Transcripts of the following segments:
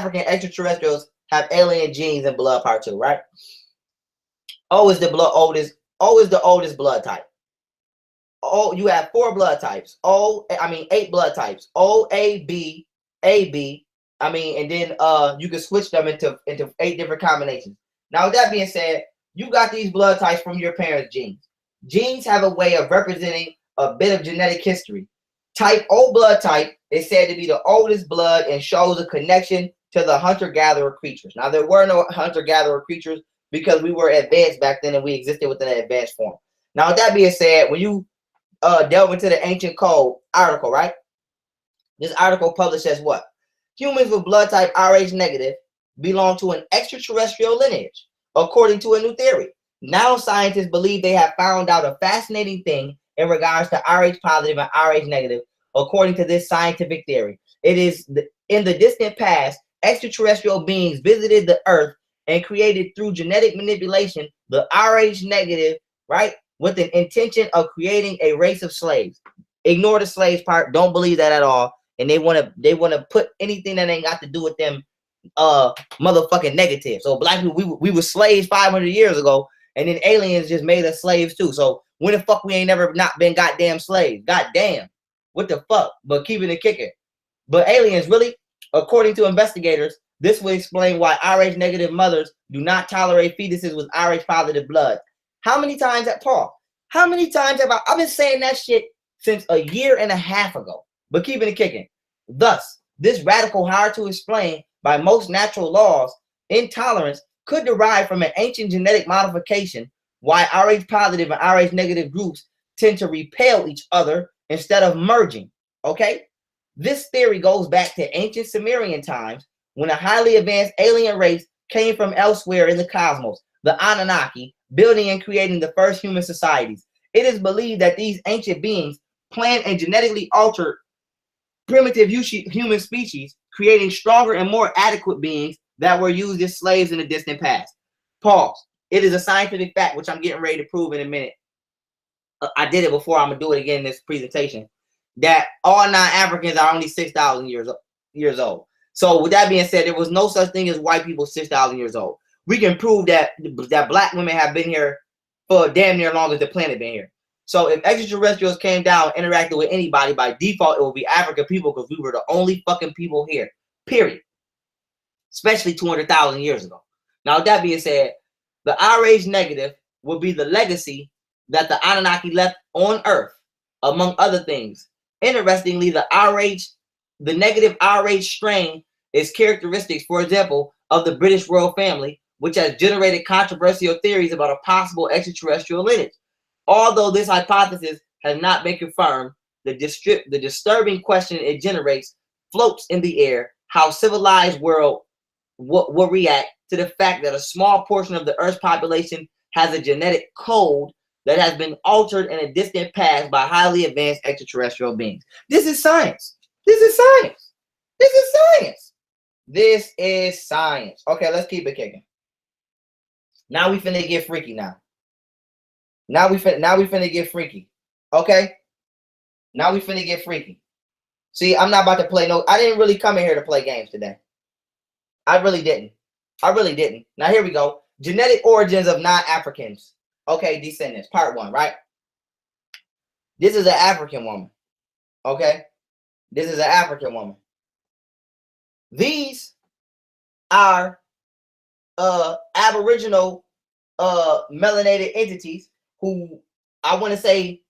African extraterrestrials have alien genes and blood, part 2, right? O is the oldest blood type. O, you have 4 blood types. 8 blood types. O, A, B, A, B. And then you can switch them into 8 different combinations. Now, with that being said, you got these blood types from your parents' genes. Genes have a way of representing a bit of genetic history. Type O blood type is said to be the oldest blood and shows a connection to the hunter-gatherer creatures. Now, there were no hunter-gatherer creatures because we were advanced back then and we existed within an advanced form. Now, with that being said, when you delve into the ancient code article, right? This article published as what? Humans with blood type Rh negative belong to an extraterrestrial lineage, according to a new theory. Now scientists believe they have found out a fascinating thing in regards to Rh positive and Rh negative, according to this scientific theory. It is in the distant past, extraterrestrial beings visited the Earth and created through genetic manipulation the Rh negative, right, with an intention of creating a race of slaves. Ignore the slaves part. Don't believe that at all. And they want to put anything that ain't got to do with them motherfucking negative. So black people, we were slaves 500 years ago, and then aliens just made us slaves too. So when the fuck we ain't never not been goddamn slaves? Goddamn. What the fuck? But keeping it kicking. But aliens, really? According to investigators, this would explain why Rh negative mothers do not tolerate fetuses with Rh positive blood. How many times have Paul? How many times have I've been saying that shit since a year and a half ago? But keeping it kicking. Thus, this radical, hard to explain by most natural laws, intolerance could derive from an ancient genetic modification, why Rh positive and Rh negative groups tend to repel each other instead of merging. Okay? This theory goes back to ancient Sumerian times when a highly advanced alien race came from elsewhere in the cosmos, the Anunnaki, building and creating the first human societies. It is believed that these ancient beings planned and genetically altered primitive human species, creating stronger and more adequate beings that were used as slaves in the distant past. Pause. It is a scientific fact, which I'm getting ready to prove in a minute. I did it before. I'm going to do it again in this presentation, that all non-Africans are only 6,000 years old. So with that being said, there was no such thing as white people 6,000 years old. We can prove that black women have been here for damn near long as the planet been here. So if extraterrestrials came down and interacted with anybody, by default, it would be African people because we were the only fucking people here, period. Especially 200,000 years ago. Now, with that being said, the Rh negative will be the legacy that the Anunnaki left on Earth, among other things. Interestingly, the negative Rh strain is characteristics, for example, of the British royal family, which has generated controversial theories about a possible extraterrestrial lineage. Although this hypothesis has not been confirmed, the disturbing question it generates floats in the air: how civilized world will react to the fact that a small portion of the Earth's population has a genetic code that has been altered in a distant past by highly advanced extraterrestrial beings. This is science. This is science. This is science. This is science. Okay, let's keep it kicking. Now we finna get freaky now. Now we finna get freaky. Okay? Now we finna get freaky. See, I'm not about to play I didn't really come in here to play games today. I really didn't. Now here we go. Genetic origins of non-Africans. Okay, descendants. Part 1, right? This is an African woman. Okay? This is an African woman. These are Aboriginal melanated entities who, I want to say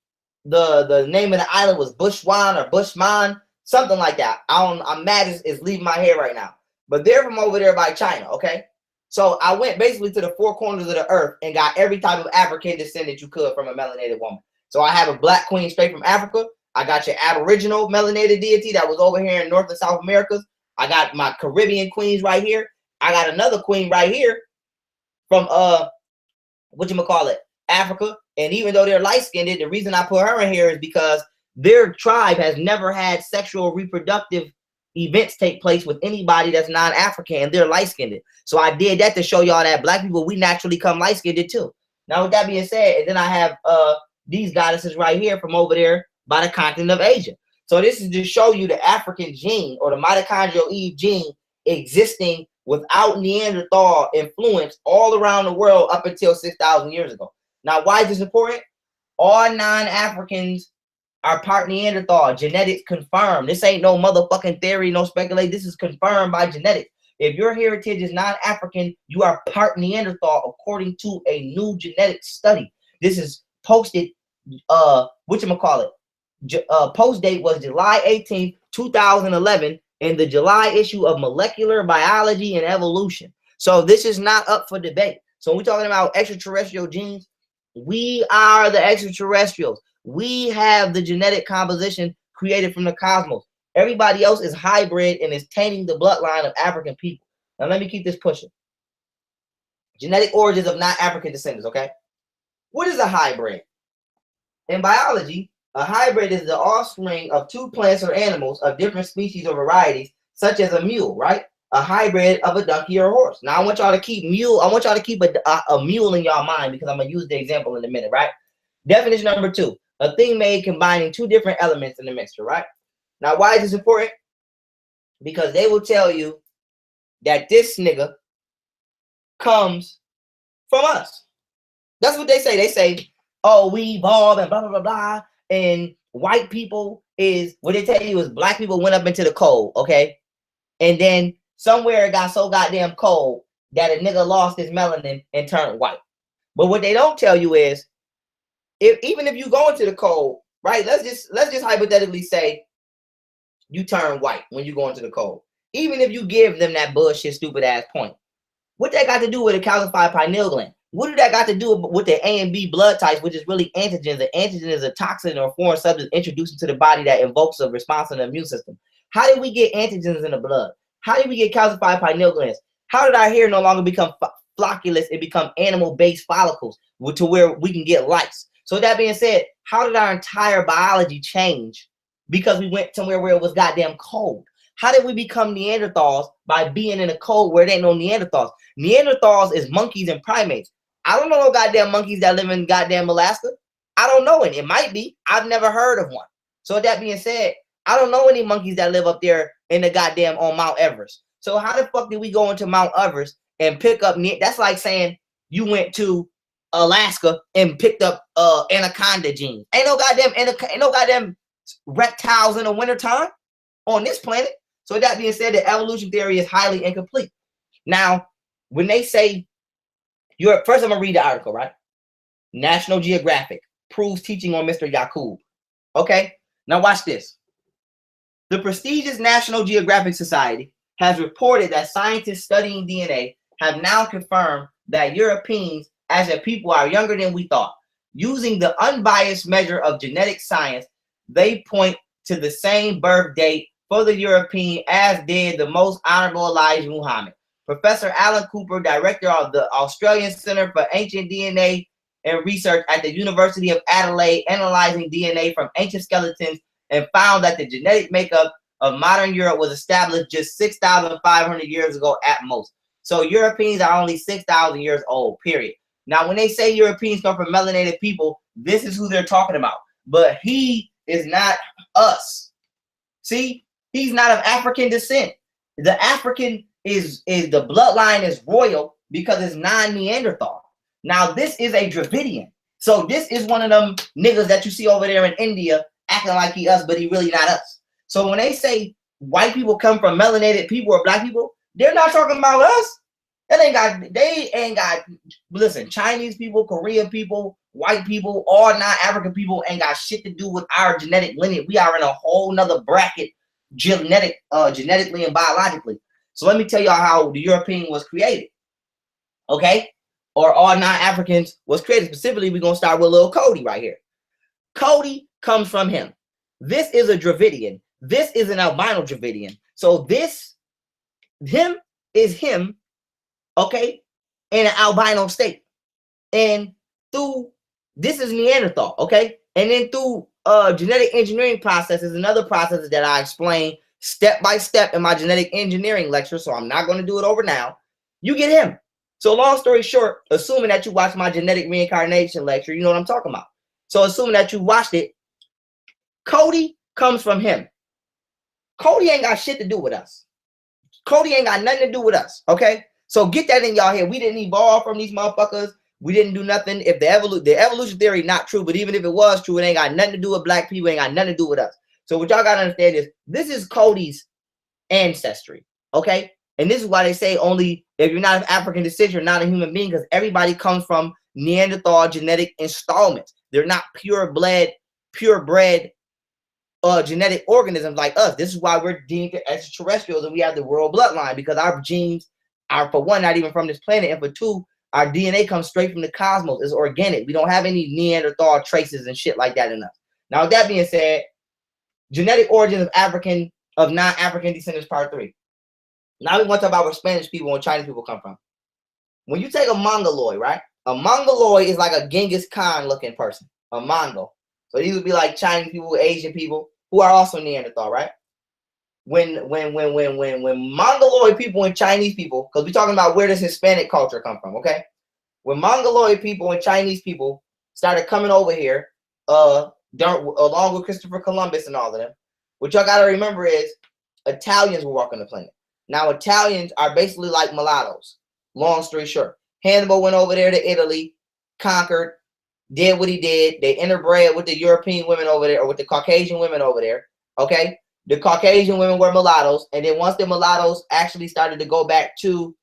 the name of the island was Bushwan or Bushman, something like that. I'm mad it's leaving my head right now. But they're from over there by China, okay? So I went basically to the 4 corners of the earth and got every type of African descendant you could from a melanated woman. So I have a black queen straight from Africa. I got your Aboriginal melanated deity that was over here in North and South Americas. I got my Caribbean queens right here. I got another queen right here from Africa. And even though they're light-skinned, the reason I put her in here is because their tribe has never had sexual reproductive events take place with anybody that's non-African, and they're light-skinned. So I did that to show y'all that black people, we naturally come light-skinned too. Now with that being said, and then I have these goddesses right here from over there by the continent of Asia. So this is to show you the African gene, or the mitochondrial Eve gene, existing without Neanderthal influence all around the world up until 6,000 years ago. Now, why is this important? All non-Africans are part Neanderthal. Genetics confirmed. This ain't no motherfucking theory, no speculation. This is confirmed by genetics. If your heritage is non-African, you are part Neanderthal according to a new genetic study. This is posted, whatchamacallit? Post date was July 18th, 2011 in the July issue of Molecular Biology and Evolution. So this is not up for debate. So when we're talking about extraterrestrial genes, we are the extraterrestrials. We have the genetic composition created from the cosmos. Everybody else is hybrid and is tainting the bloodline of African people. Now let me keep this pushing. Genetic origins of non-African descendants, okay? What is a hybrid? In biology, a hybrid is the offspring of two plants or animals of different species or varieties, such as a mule, right? A hybrid of a donkey or a horse. Now I want y'all to keep a mule in y'all mind because I'm gonna use the example in a minute, right? Definition number 2, a thing made combining two different elements in the mixture, right? Now why is this important? Because they will tell you that this nigga comes from us. That's what they say. They say, oh, we evolved and blah, blah, blah, blah. And white people is, what they tell you is black people went up into the cold, okay? And then somewhere it got so goddamn cold that a nigga lost his melanin and turned white. But what they don't tell you is, even if you go into the cold, right? Let's just hypothetically say you turn white when you go into the cold. Even if you give them that bullshit, stupid ass point, what that got to do with a calcified pineal gland? What do that got to do with the A and B blood types, which is really antigens? The antigen is a toxin or foreign substance introduced into the body that invokes a response in the immune system. How did we get antigens in the blood? How did we get calcified pineal glands? How did our hair no longer become flocculus and become animal-based follicles to where we can get lice? So that being said, how did our entire biology change because we went somewhere where it was goddamn cold? How did we become Neanderthals by being in a cold where there ain't no Neanderthals? Neanderthals is monkeys and primates. I don't know no goddamn monkeys that live in goddamn Alaska. I don't know any. It might be. I've never heard of one. So with that being said, I don't know any monkeys that live up there in the goddamn on Mount Everest. So how the fuck did we go into Mount Everest and pick up? That's like saying you went to Alaska and picked up anaconda genes. Ain't no goddamn reptiles in the wintertime on this planet. So with that being said, the evolution theory is highly incomplete. Now, when they say first I'm gonna read the article, right? National Geographic proves teaching on Mr. Yakub. Okay, now watch this. The prestigious National Geographic Society has reported that scientists studying DNA have now confirmed that Europeans as a people are younger than we thought. Using the unbiased measure of genetic science, they point to the same birth date for the European as did the most honorable Elijah Muhammad. Professor Alan Cooper, director of the Australian Center for Ancient DNA and Research at the University of Adelaide, analyzing DNA from ancient skeletons, and found that the genetic makeup of modern Europe was established just 6,500 years ago at most. So Europeans are only 6,000 years old, period. Now, when they say Europeans come from melanated people, this is who they're talking about. But he is not us. See, he's not of African descent. The African is the bloodline is royal because it's non-Neanderthal. Now, this is a Dravidian. So this is one of them niggas that you see over there in India acting like he us, but he really not us. So when they say white people come from melanated people or black people, they're not talking about us. They ain't got, listen, Chinese people, Korean people, white people, all non-African people ain't got shit to do with our genetic lineage. We are in a whole nother bracket genetically and biologically. So let me tell y'all how the European was created. Okay? Or all non-Africans was created. Specifically, we're going to start with little Cody right here. Cody comes from him. This is a Dravidian. This is an albino Dravidian. So him is him, okay, in an albino state. And this is Neanderthal, okay? And then through genetic engineering processes and other processes that I explain step by step in my genetic engineering lecture, so I'm not going to do it over now, you get him. So long story short, assuming that you watched my genetic reincarnation lecture, you know what I'm talking about. So assuming that you watched it, Cody comes from him. Cody ain't got shit to do with us. Cody ain't got nothing to do with us, okay? So get that in y'all head. We didn't evolve from these motherfuckers. We didn't do nothing. If the evolution theory not true, but even if it was true, it ain't got nothing to do with black people. It ain't got nothing to do with us. So what y'all got to understand is this is Cody's ancestry, okay? And this is why they say only if you're not of African descent, you're not a human being, because everybody comes from Neanderthal genetic installments. They're not purebred genetic organisms like us. This is why we're deemed extraterrestrials and we have the royal bloodline, because our genes are, for one, not even from this planet, and for two, our DNA comes straight from the cosmos. It's organic. We don't have any Neanderthal traces and shit like that in us. Now, with that being said, genetic origins of non-African descendants, part 3. Now we want to talk about where Spanish people and Chinese people come from. When you take a Mongoloid, right? A Mongoloid is like a Genghis Khan looking person, a Mongol. So these would be like Chinese people, Asian people who are also Neanderthal, right? When Mongoloid people and Chinese people, because we're talking about where does Hispanic culture come from, okay? When Mongoloid people and Chinese people started coming over here, along with Christopher Columbus and all of them, what y'all got to remember is Italians were walking the planet. Now, Italians are basically like mulattoes. Long story short, Hannibal went over there to Italy, conquered, did what he did. They interbred with the European women over there, or with the Caucasian women over there, okay? The Caucasian women were mulattoes, and then once the mulattoes actually started to go back to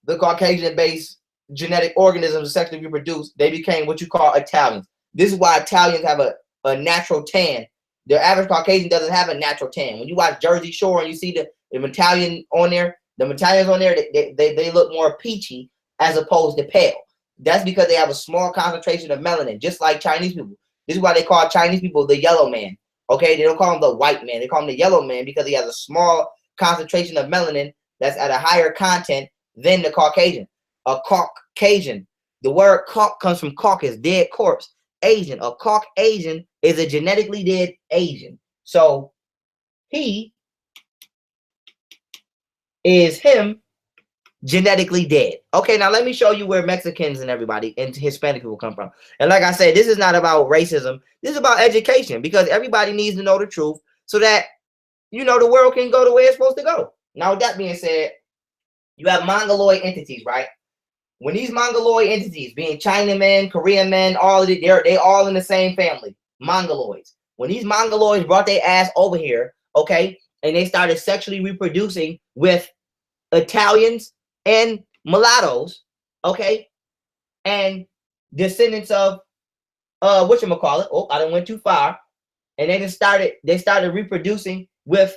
the Caucasian-based genetic organisms sexually reproduced, they became what you call Italians. This is why Italians have a natural tan. The average Caucasian doesn't have a natural tan. When you watch Jersey Shore and you see the Italian on there, the Italians on there, they look more peachy as opposed to pale. That's because they have a small concentration of melanin, just like Chinese people. This is why they call Chinese people the yellow man. Okay, they don't call him the white man. They call him the yellow man because he has a small concentration of melanin that's at a higher content than the Caucasian. A Caucasian. The word Cauc comes from caucus, dead corpse. Asian. A Caucasian is a genetically dead Asian. So he is him genetically dead. Okay, now let me show you where Mexicans and everybody and Hispanic people come from. And like I said, this is not about racism. This is about education, because everybody needs to know the truth so that, you know, the world can go the way it's supposed to go. Now, with that being said, you have Mongoloid entities, right? When these Mongoloid entities, being Chinamen, Korean men, all of it, they all in the same family, Mongoloids. When these Mongoloids brought their ass over here, okay, and they started sexually reproducing with Italians and mulattoes, okay, and descendants of whatchamacallit. Oh, I done went too far. And they started reproducing with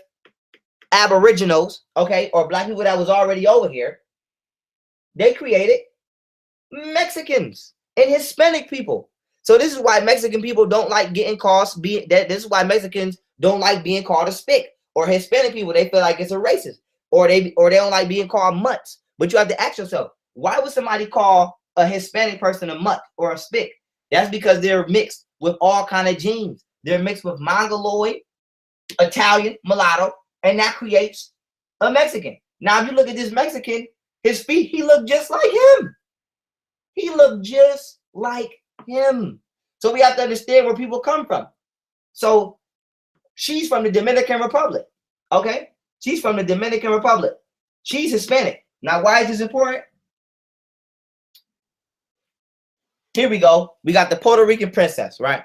aboriginals, okay, or black people that was already over here. They created Mexicans and Hispanic people. So this is why Mexican people don't like getting called this is why Mexicans don't like being called a spick, or Hispanic people, they feel like it's a racist, or they don't like being called mutts. But you have to ask yourself, why would somebody call a Hispanic person a mutt or a spick? That's because they're mixed with all kind of genes. They're mixed with Mongoloid, Italian, mulatto, and that creates a Mexican. Now, if you look at this Mexican, his feet, he looked just like him. He looked just like him. So we have to understand where people come from. So she's from the Dominican Republic, okay? She's from the Dominican Republic. She's Hispanic. Now, why is this important? Here we go. We got the Puerto Rican princess, right?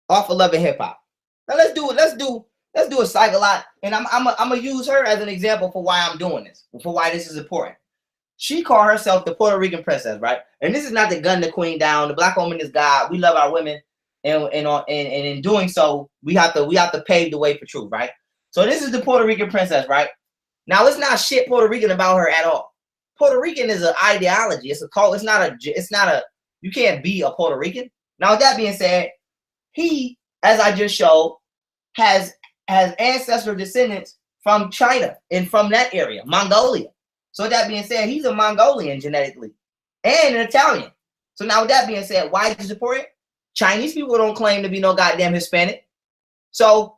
Off of Love and Hip Hop. Now let's do a cycle lot, and I'm gonna use her as an example for why I'm doing this, for why this is important. She called herself the Puerto Rican princess, right? And this is not to gun the queen down. The black woman is God. We love our women, and in doing so, we have to pave the way for truth, right? So this is the Puerto Rican princess, right? Now it's not shit Puerto Rican about her at all. Puerto Rican is an ideology. It's a cult. It's not a. You can't be a Puerto Rican. Now, with that being said, he, as I just showed, has ancestral descendants from China and from that area, Mongolia. So with that being said, he's a Mongolian genetically and an Italian. So now with that being said, why is this important? Chinese people don't claim to be no goddamn Hispanic. So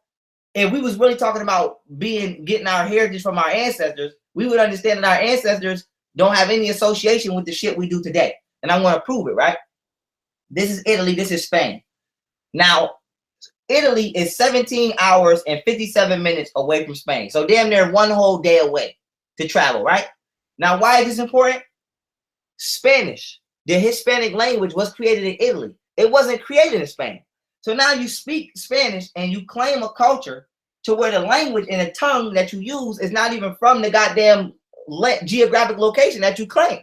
if we was really talking about getting our heritage from our ancestors, we would understand that our ancestors don't have any association with the shit we do today. And I want to prove it, right? This is Italy. This is Spain. Now, Italy is 17 hours and 57 minutes away from Spain. So damn near one whole day away to travel, right? Now, why is this important? Spanish, the Hispanic language, was created in Italy. It wasn't created in Spain. So now you speak Spanish and you claim a culture to where the language and the tongue that you use is not even from the goddamn geographic location that you claim.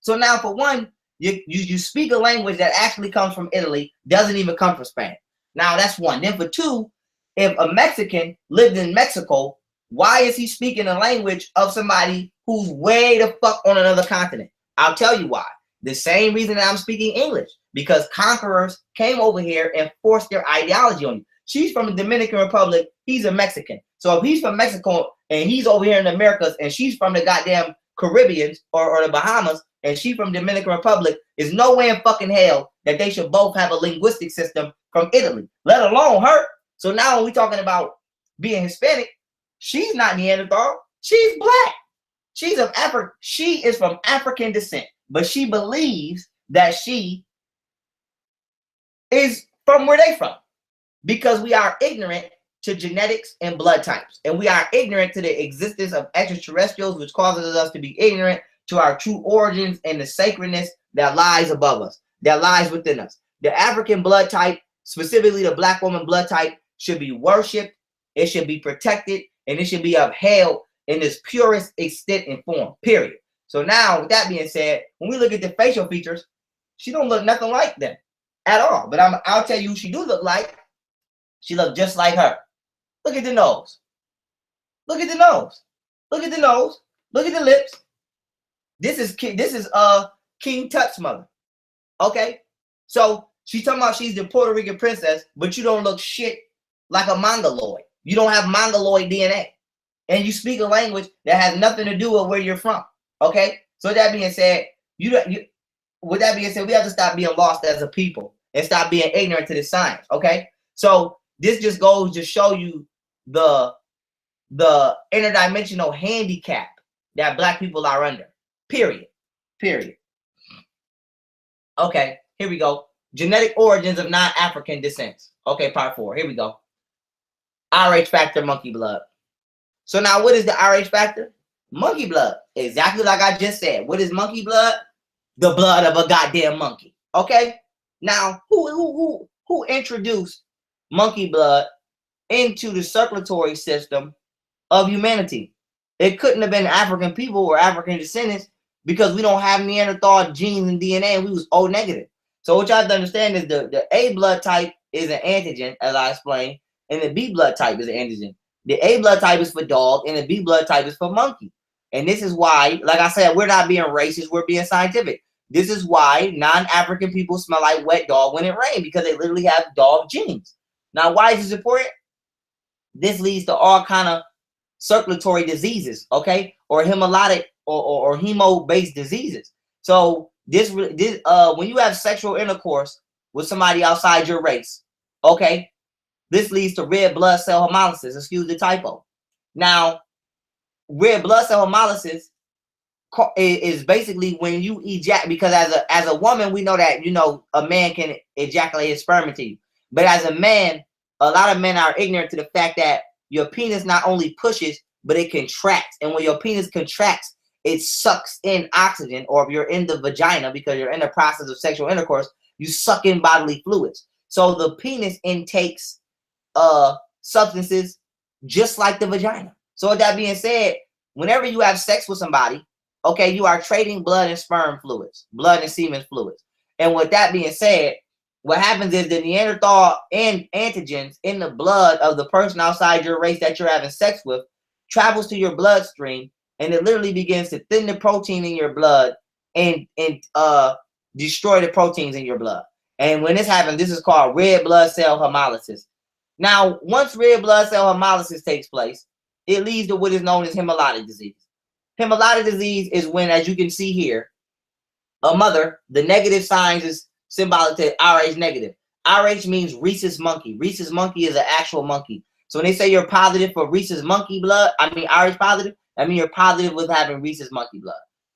So now, for one, you speak a language that actually comes from Italy, doesn't even come from Spain. Now, that's one. Then for two, if a Mexican lived in Mexico, why is he speaking a language of somebody who's way the fuck on another continent? I'll tell you why. The same reason that I'm speaking English, because conquerors came over here and forced their ideology on you. She's from the Dominican Republic. He's a Mexican. So if he's from Mexico and he's over here in the Americas and she's from the goddamn Caribbean or the Bahamas and she's from Dominican Republic, there's no way in fucking hell that they should both have a linguistic system from Italy, let alone her. So now when we're talking about being Hispanic, she's not Neanderthal. She's black. She's of Africa. She is from African descent, but she believes that she is from where they from, because we are ignorant to genetics and blood types, and we are ignorant to the existence of extraterrestrials, which causes us to be ignorant to our true origins and the sacredness that lies above us, that lies within us. The African blood type, specifically the black woman blood type, should be worshipped, it should be protected, and it should be upheld in its purest extent and form, period. So now, with that being said, when we look at the facial features, she don't look nothing like them at all. But I'll tell you who she do look like. She look just like her. Look at the nose. Look at the nose. Look at the nose. Look at the lips. This is King Tut's mother. Okay? So she's talking about she's the Puerto Rican princess, but you don't look shit like a Mongoloid. You don't have Mongoloid DNA. And you speak a language that has nothing to do with where you're from. Okay? So with that being said, we have to stop being lost as a people and stop being ignorant to the science. Okay? So this just goes to show you the interdimensional handicap that black people are under. Period. Period. Okay, here we go. Genetic origins of non-African descents. Okay, part 4. Here we go. RH factor, monkey blood. So now what is the RH factor? Monkey blood. Exactly like I just said. What is monkey blood? The blood of a goddamn monkey. Okay? Now, who introduced monkey blood into the circulatory system of humanity? It couldn't have been African people or African descendants, because we don't have Neanderthal genes and DNA, and we was O negative. So what you have to understand is the A blood type is an antigen, as I explained, and the B blood type is an antigen. The A blood type is for dog, and the B blood type is for monkey. And this is why, like I said, we're not being racist, we're being scientific. This is why non-African people smell like wet dog when it rains, because they literally have dog genes. Now, why is this important? This leads to all kind of circulatory diseases, okay, or hemolytic or hemo-based diseases. So when you have sexual intercourse with somebody outside your race, okay, this leads to red blood cell hemolysis. Excuse the typo. Now, red blood cell hemolysis is basically when you ejaculate, because as a woman, we know that, a man can ejaculate his sperm into you. But as a man, a lot of men are ignorant to the fact that your penis not only pushes, but it contracts. And when your penis contracts, it sucks in oxygen, or if you're in the vagina, because you're in the process of sexual intercourse, you suck in bodily fluids. So the penis intakes substances just like the vagina. So with that being said, whenever you have sex with somebody, okay, you are trading blood and sperm fluids, blood and semen fluids. And with that being said, what happens is the Neanderthal and antigens in the blood of the person outside your race that you're having sex with travels to your bloodstream, and it literally begins to thin the protein in your blood and destroy the proteins in your blood. And when this happens, this is called red blood cell hemolysis. Now, once red blood cell hemolysis takes place, it leads to what is known as hemolytic disease. Hemolytic disease is when, as you can see here, a mother, the negative signs is symbolic to RH negative. RH means rhesus monkey. Rhesus monkey is an actual monkey. So when they say you're positive for rhesus monkey blood, RH positive, I mean you're positive with having rhesus monkey blood.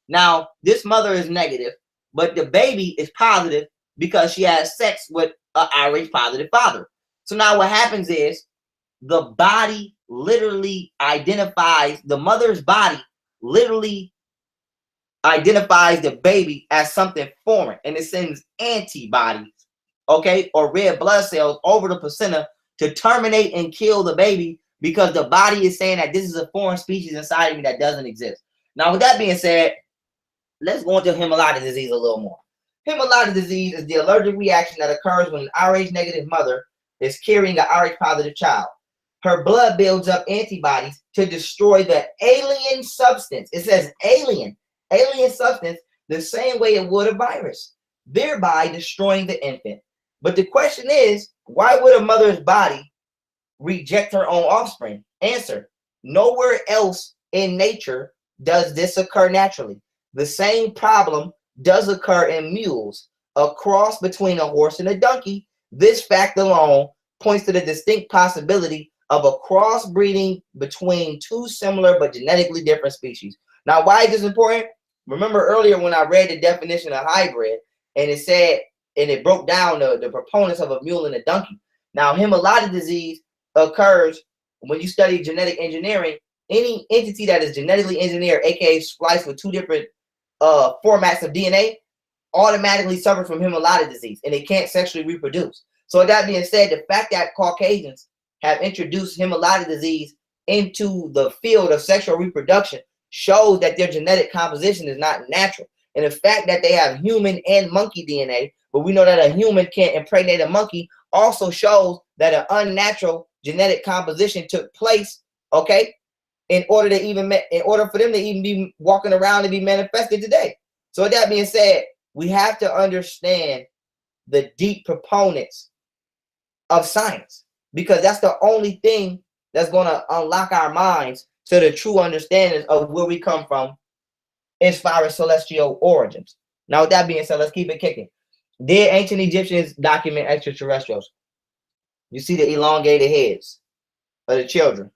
Now, this mother is negative, but the baby is positive because she has sex with an RH positive father. So now what happens is the body literally identifies, the mother's body literally identifies the baby as something foreign, and it sends antibodies, okay, or red blood cells over the placenta to terminate and kill the baby, because the body is saying that this is a foreign species inside of me that doesn't exist. Now, with that being said, let's go into hemolytic disease a little more. Hemolytic disease is the allergic reaction that occurs when an Rh negative mother is carrying an Rh positive child. Her blood builds up antibodies to destroy the alien substance. It says alien substance, the same way it would a virus, thereby destroying the infant. But the question is, why would a mother's body reject her own offspring? Answer: nowhere else in nature does this occur naturally. The same problem does occur in mules, a cross between a horse and a donkey. This fact alone points to the distinct possibility of a crossbreeding between two similar but genetically different species. Now, why is this important? Remember earlier when I read the definition of hybrid, and it said, and it broke down the proponents of a mule and a donkey. Now, hemolytic disease occurs when you study genetic engineering. Any entity that is genetically engineered, aka spliced with two different formats of DNA, automatically suffers from hemolytic disease, and they can't sexually reproduce. So with that being said, the fact that Caucasians have introduced hemolytic disease into the field of sexual reproduction shows that their genetic composition is not natural. And the fact that they have human and monkey DNA, but we know that a human can't impregnate a monkey, also shows that an unnatural genetic composition took place, okay, in order for them to even be walking around and be manifested today. So with that being said, we have to understand the deep proponents of science, because that's the only thing that's going to unlock our minds to the true understanding of where we come from as far as celestial origins. Now, with that being said, let's keep it kicking. Did ancient Egyptians document extraterrestrials? You see the elongated heads of the children.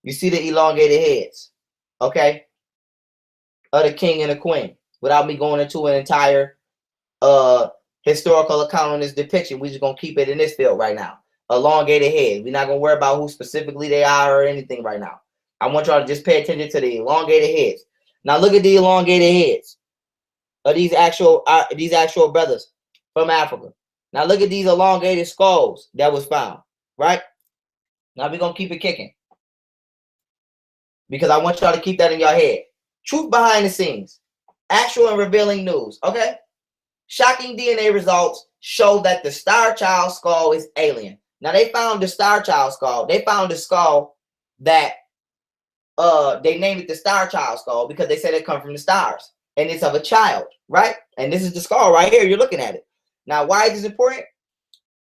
You see the elongated heads, okay, of the king and the queen. Without me going into an entire historical account on this depiction, we're just going to keep it in this field right now. Elongated head. We're not going to worry about who specifically they are or anything right now. I want y'all to just pay attention to the elongated heads. Now look at the elongated heads of these actual brothers from Africa. Now look at these elongated skulls that was found, right? Now we're going to keep it kicking, because I want y'all to keep that in your head. Truth behind the scenes. Actual and revealing news, okay? Shocking DNA results show that the Star Child skull is alien. Now, they found the Star Child skull. They found the skull that they named it the Star Child skull because they said it come from the stars. And it's of a child, right? And this is the skull right here. You're looking at it. Now, why is this important?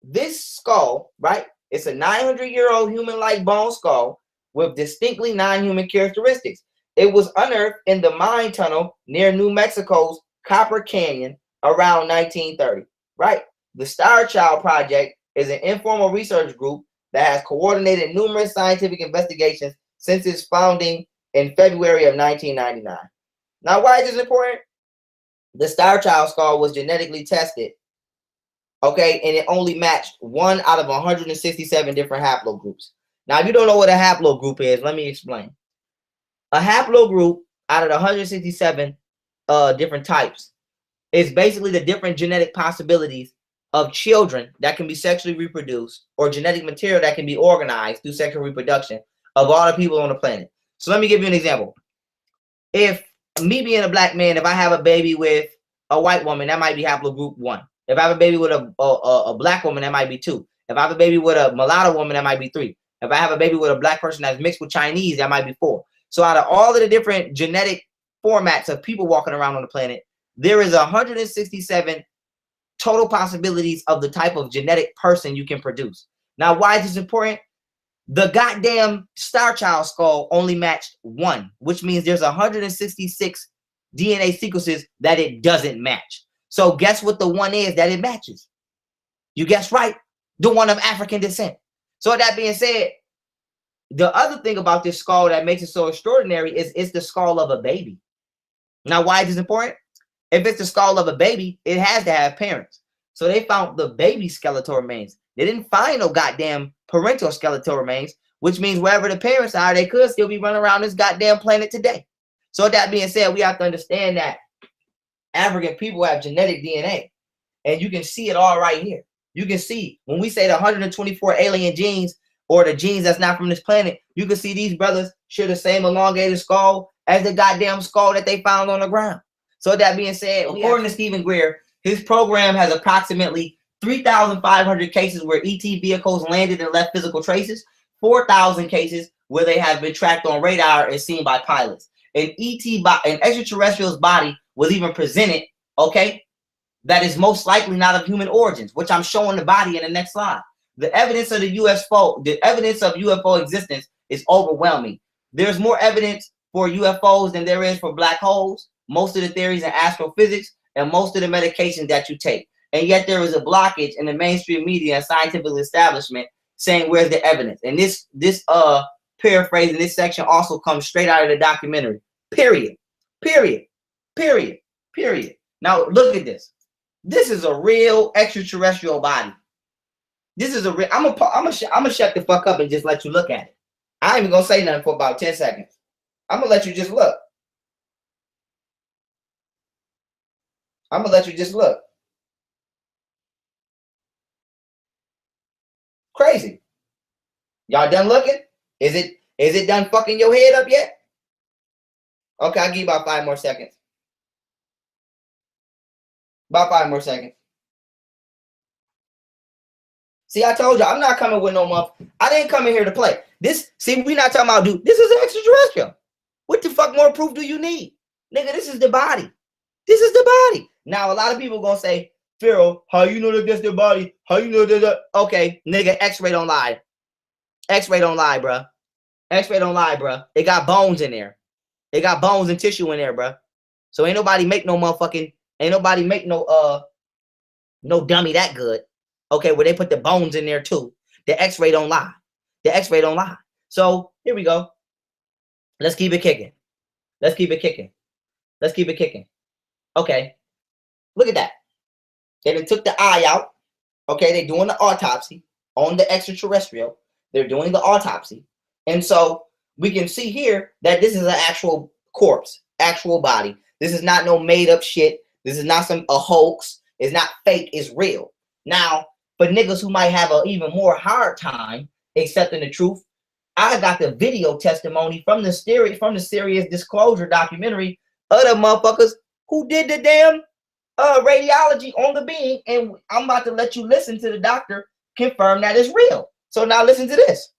This skull, right? It's a 900-year-old human-like bone skull with distinctly non-human characteristics. It was unearthed in the mine tunnel near New Mexico's Copper Canyon around 1930, right? The Star Child Project is an informal research group that has coordinated numerous scientific investigations since its founding in February of 1999. Now, why is this important? The Star Child skull was genetically tested, okay, and it only matched 1 out of 167 different haplogroups. Now, if you don't know what a haplogroup is, let me explain. A haplogroup out of the 167 different types is basically the different genetic possibilities of children that can be sexually reproduced, or genetic material that can be organized through sexual reproduction of all the people on the planet. So let me give you an example. If me being a black man, if I have a baby with a white woman, that might be haplogroup 1. If I have a baby with a black woman, that might be 2. If I have a baby with a mulatto woman, that might be 3. If I have a baby with a black person that's mixed with Chinese, that might be 4. So out of all of the different genetic formats of people walking around on the planet, there is 167 total possibilities of the type of genetic person you can produce. Now, why is this important? The goddamn Star Child skull only matched 1, which means there's 166 DNA sequences that it doesn't match. So guess what the one is that it matches? You guessed right, the one of African descent. So with that being said, the other thing about this skull that makes it so extraordinary is it's the skull of a baby. Now, why is this important? If it's the skull of a baby, it has to have parents. So they found the baby skeletal remains. They didn't find no goddamn parental skeletal remains, which means wherever the parents are, they could still be running around this goddamn planet today. So with that being said, we have to understand that African people have genetic DNA, and you can see it all right here. You can see when we say the 124 alien genes or the genes that's not from this planet, you can see these brothers share the same elongated skull as the goddamn skull that they found on the ground. So that being said, according to Stephen Greer, his program has approximately 3,500 cases where ET vehicles landed and left physical traces, 4,000 cases where they have been tracked on radar and seen by pilots. An extraterrestrial's body was even presented, okay, that is most likely not of human origins, which I'm showing the body in the next slide. The evidence of UFO existence is overwhelming. There's more evidence for UFOs than there is for black holes, most of the theories in astrophysics, and most of the medications that you take. And yet there is a blockage in the mainstream media and scientific establishment saying where's the evidence. And this paraphrase in this section also comes straight out of the documentary. Period. Period. Period. Period. Now look at this. This is a real extraterrestrial body. This is a real. I'm gonna shut the fuck up and just let you look at it. I ain't even gonna say nothing for about 10 seconds. I'm gonna let you just look. I'm gonna let you just look. Crazy. Y'all done looking? Is it done fucking your head up yet? Okay, I'll give you about 5 more seconds. About 5 more seconds. See, I told you, I'm not coming with no month. I didn't come in here to play. See, we not talking about, dude, this is extraterrestrial. What the fuck more proof do you need? Nigga, this is the body. This is the body. Now, a lot of people gonna say, Pharaoh, how you know that that's their body? How you know that? Okay, nigga, X-ray don't lie. X-ray don't lie, bruh. X-ray don't lie, bruh. It got bones in there. It got bones and tissue in there, bruh. So ain't nobody make no motherfucking, ain't nobody make no dummy that good. Okay, where they put the bones in there too. The X-ray don't lie. The X-ray don't lie. So here we go. Let's keep it kicking. Let's keep it kicking. Let's keep it kicking. Okay. Look at that. They took the eye out. Okay, they're doing the autopsy on the extraterrestrial. They're doing the autopsy. And so we can see here that this is an actual corpse, actual body. This is not no made up shit. This is not a hoax. It's not fake. It's real. Now, for niggas who might have an even more hard time accepting the truth, I got the video testimony from the Serious Disclosure documentary of the motherfuckers who did the damn radiology on the being, and I'm about to let you listen to the doctor confirm that it's real. So now listen to this.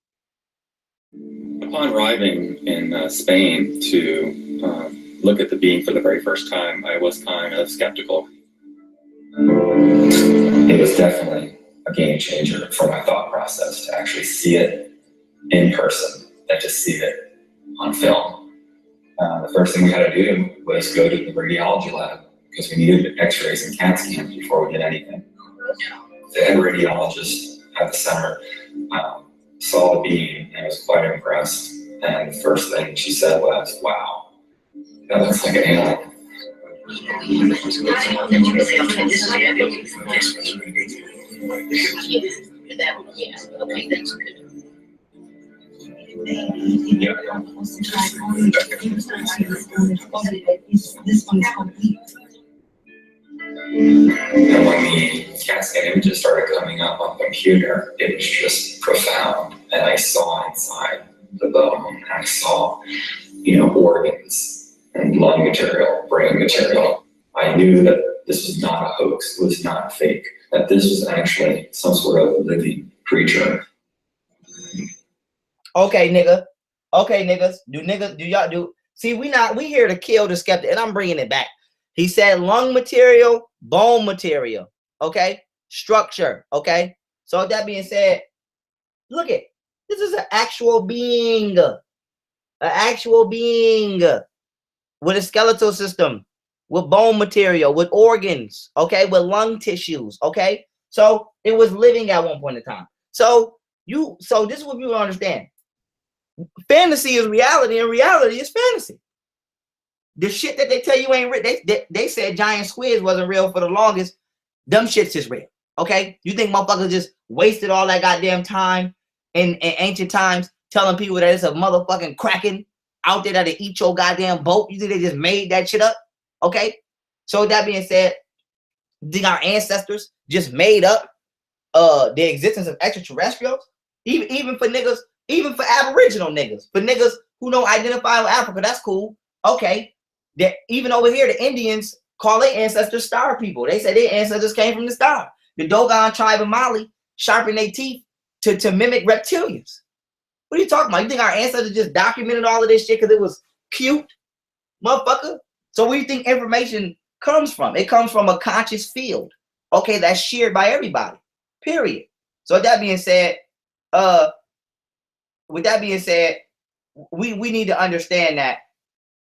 Upon arriving in Spain to look at the being for the very first time, I was kind of skeptical. It was definitely a game changer for my thought process to actually see it in person than to see it on film. The first thing we had to do was go to the radiology lab because we needed x-rays and CAT scans before we did anything. The head radiologist at the center saw the being and was quite impressed. And the first thing she said was, wow, that looks like an alien. And when the CAT scan images started coming up on the computer, it was just profound. And I saw inside the bone, and I saw, organs and lung material, brain material. I knew that this was not a hoax, it was not fake, that this was actually some sort of living creature. Okay, nigga. Okay, niggas. Do y'all do? See, we here to kill the skeptic, and I'm bringing it back. He said lung material, bone material, okay? Structure, okay? So with that being said, look at, this is an actual being. An actual being with a skeletal system, with bone material, with organs, okay? With lung tissues, okay? So it was living at one point in time. So this is what people understand. Fantasy is reality, and reality is fantasy. The shit that they tell you ain't real. They said giant squids wasn't real for the longest. Them shits is real. Okay? You think motherfuckers just wasted all that goddamn time in ancient times telling people that it's a motherfucking kraken out there that'll eat your goddamn boat? You think they just made that shit up? Okay. So with that being said, you think our ancestors just made up the existence of extraterrestrials? Even for niggas, even for Aboriginal niggas, for niggas who don't identify with Africa, that's cool. Okay. That even over here, the Indians call their ancestors star people. They say their ancestors came from the star. The Dogon tribe of Mali sharpen their teeth to mimic reptilians. What are you talking about? You think our ancestors just documented all of this shit because it was cute? Motherfucker. So where do you think information comes from? It comes from a conscious field. Okay, that's shared by everybody. Period. So with that being said, we need to understand that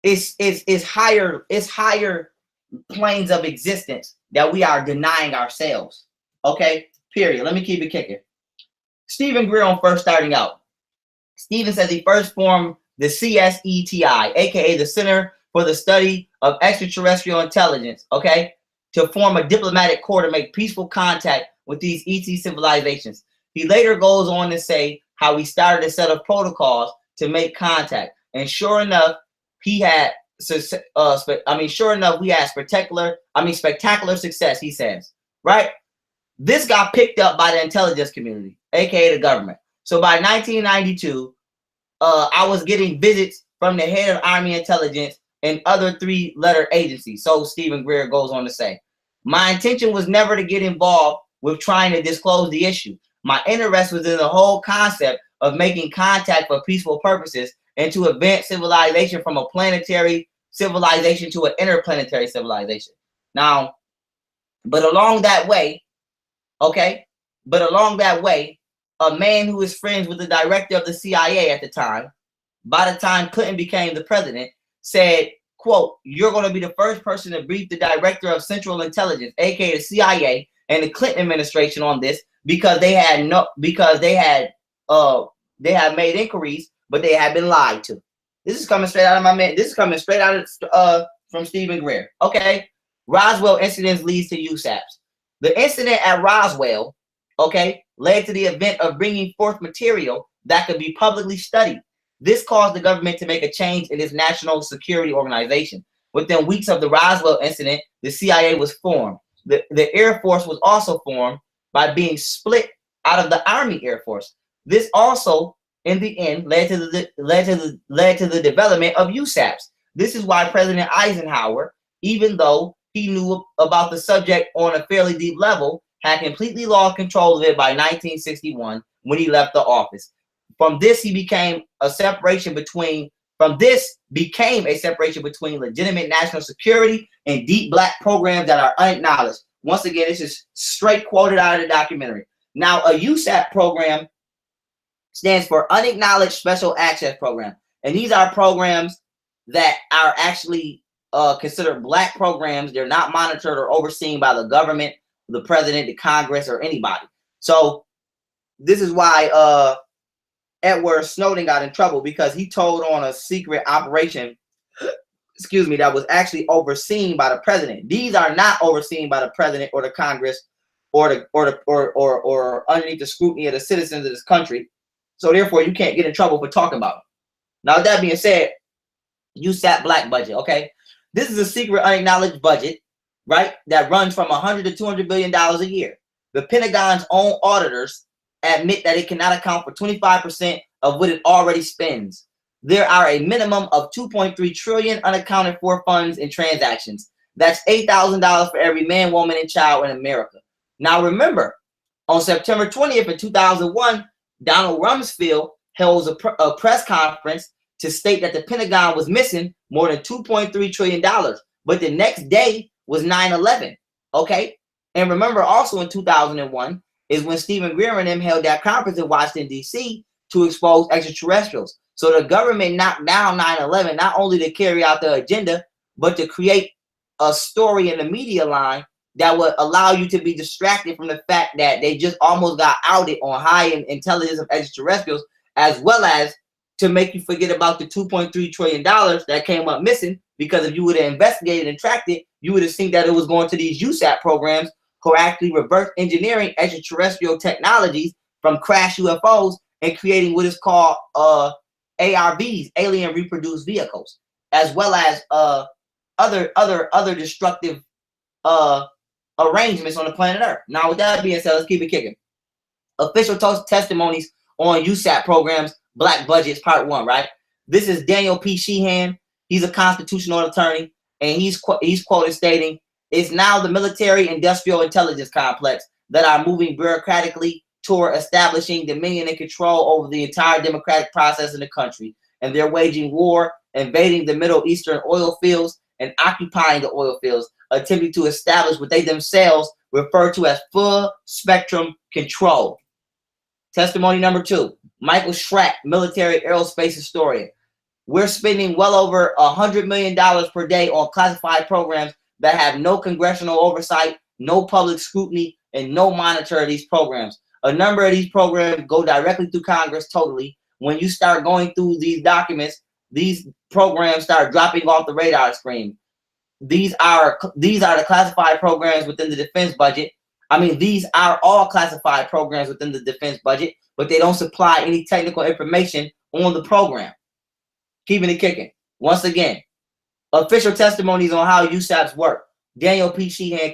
it's higher planes of existence that we are denying ourselves. Okay, period. Let me keep it kicking. Stephen Greer on first starting out. Stephen says he first formed the CSETI, aka the Center for the Study of Extraterrestrial Intelligence, okay, to form a diplomatic corps to make peaceful contact with these ET civilizations. He later goes on to say how he started a set of protocols to make contact, and sure enough, we had spectacular success. He says, right? This got picked up by the intelligence community, aka the government. So by 1992, I was getting visits from the head of Army Intelligence and other 3-letter agencies. So Stephen Greer goes on to say, my intention was never to get involved with trying to disclose the issue. My interest was in the whole concept of making contact for peaceful purposes and to advance civilization from a planetary civilization to an interplanetary civilization. Now, but along that way, a man who is friends with the director of the CIA at the time, by the time Clinton became the president, said, quote, you're going to be the first person to brief the director of Central Intelligence, aka the CIA, and the Clinton administration on this, because they had made inquiries, but they had been lied to. This is coming straight out of my man. This is coming straight out of from Stephen Greer. Okay, Roswell incidents leads to USAPs. The incident at Roswell, okay, led to the event of bringing forth material that could be publicly studied. This caused the government to make a change in its national security organization. Within weeks of the Roswell incident, the CIA was formed. The Air Force was also formed by being split out of the Army Air Force. This also, in the end, led to the development of USAPs. This is why President Eisenhower, even though he knew about the subject on a fairly deep level, had completely lost control of it by 1961 when he left the office. From this became a separation between legitimate national security and deep black programs that are unacknowledged. Once again, this is straight quoted out of the documentary. Now, a USAP program stands for Unacknowledged Special Access Program. And these are programs that are actually considered black programs. They're not monitored or overseen by the government, the president, the Congress, or anybody. So this is why Edward Snowden got in trouble, because he told on a secret operation, that was actually overseen by the president. These are not overseen by the president or the Congress or underneath the scrutiny of the citizens of this country. So therefore, you can't get in trouble for talking about it. Now, with that being said, USAP black budget, okay? This is a secret unacknowledged budget, right, that runs from $100 to $200 billion a year. The Pentagon's own auditors admit that it cannot account for 25% of what it already spends. There are a minimum of 2.3 trillion unaccounted for funds and transactions. That's $8,000 for every man, woman, and child in America. Now remember, on September 20th of 2001, Donald Rumsfeld held a press conference to state that the Pentagon was missing more than $2.3 trillion. But the next day was 9/11. Okay? And remember also in 2001 is when Stephen Greer and them held that conference in Washington, D.C. to expose extraterrestrials. So the government knocked down 9/11, not only to carry out the agenda, but to create a story in the media line that would allow you to be distracted from the fact that they just almost got outed on high intelligence of extraterrestrials, as well as to make you forget about the $2.3 trillion that came up missing, because if you would have investigated and tracked it, you would have seen that it was going to these USAP programs who are actually reverse engineering extraterrestrial technologies from crashed UFOs and creating what is called ARVs, alien reproduced vehicles, as well as other destructive arrangements on the planet Earth. Now, with that being said, let's keep it kicking. Official testimonies on USAP programs, Black Budgets, Part 1, right? This is Daniel P. Sheehan. He's a constitutional attorney, and he's quoted stating, "It's now the military-industrial intelligence complex that are moving bureaucratically toward establishing dominion and control over the entire democratic process in the country, and they're waging war, invading the Middle Eastern oil fields, and occupying the oil fields, attempting to establish what they themselves refer to as full spectrum control." Testimony number 2, Michael Schrack, military aerospace historian. "We're spending well over $100 million per day on classified programs that have no congressional oversight, no public scrutiny, and no monitor of these programs. A number of these programs go directly through Congress totally. When you start going through these documents, these programs start dropping off the radar screen. These are the classified programs within the defense budget. I mean, these are all classified programs within the defense budget, but they don't supply any technical information on the program." Keeping it kicking. Once again, official testimonies on how USAPs work. Daniel P. Sheehan,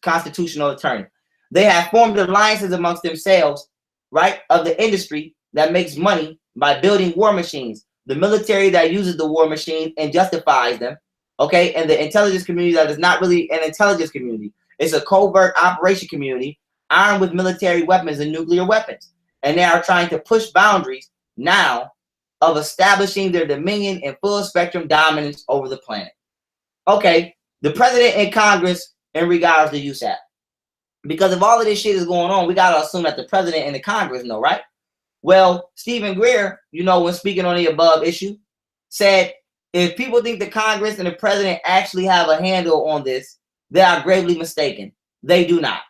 constitutional attorney. "They have formed alliances amongst themselves, right, of the industry that makes money by building war machines, the military that uses the war machines and justifies them, okay, and the intelligence community that is not really an intelligence community. It's a covert operation community armed with military weapons and nuclear weapons. And they are trying to push boundaries now of establishing their dominion and full spectrum dominance over the planet." Okay, the president and Congress in regards to USAP. Because if all of this shit is going on, we got to assume that the president and the Congress know, right? Well, Stephen Greer, you know, when speaking on the above issue, said, "If people think the Congress and the president actually have a handle on this, they are gravely mistaken. They do not.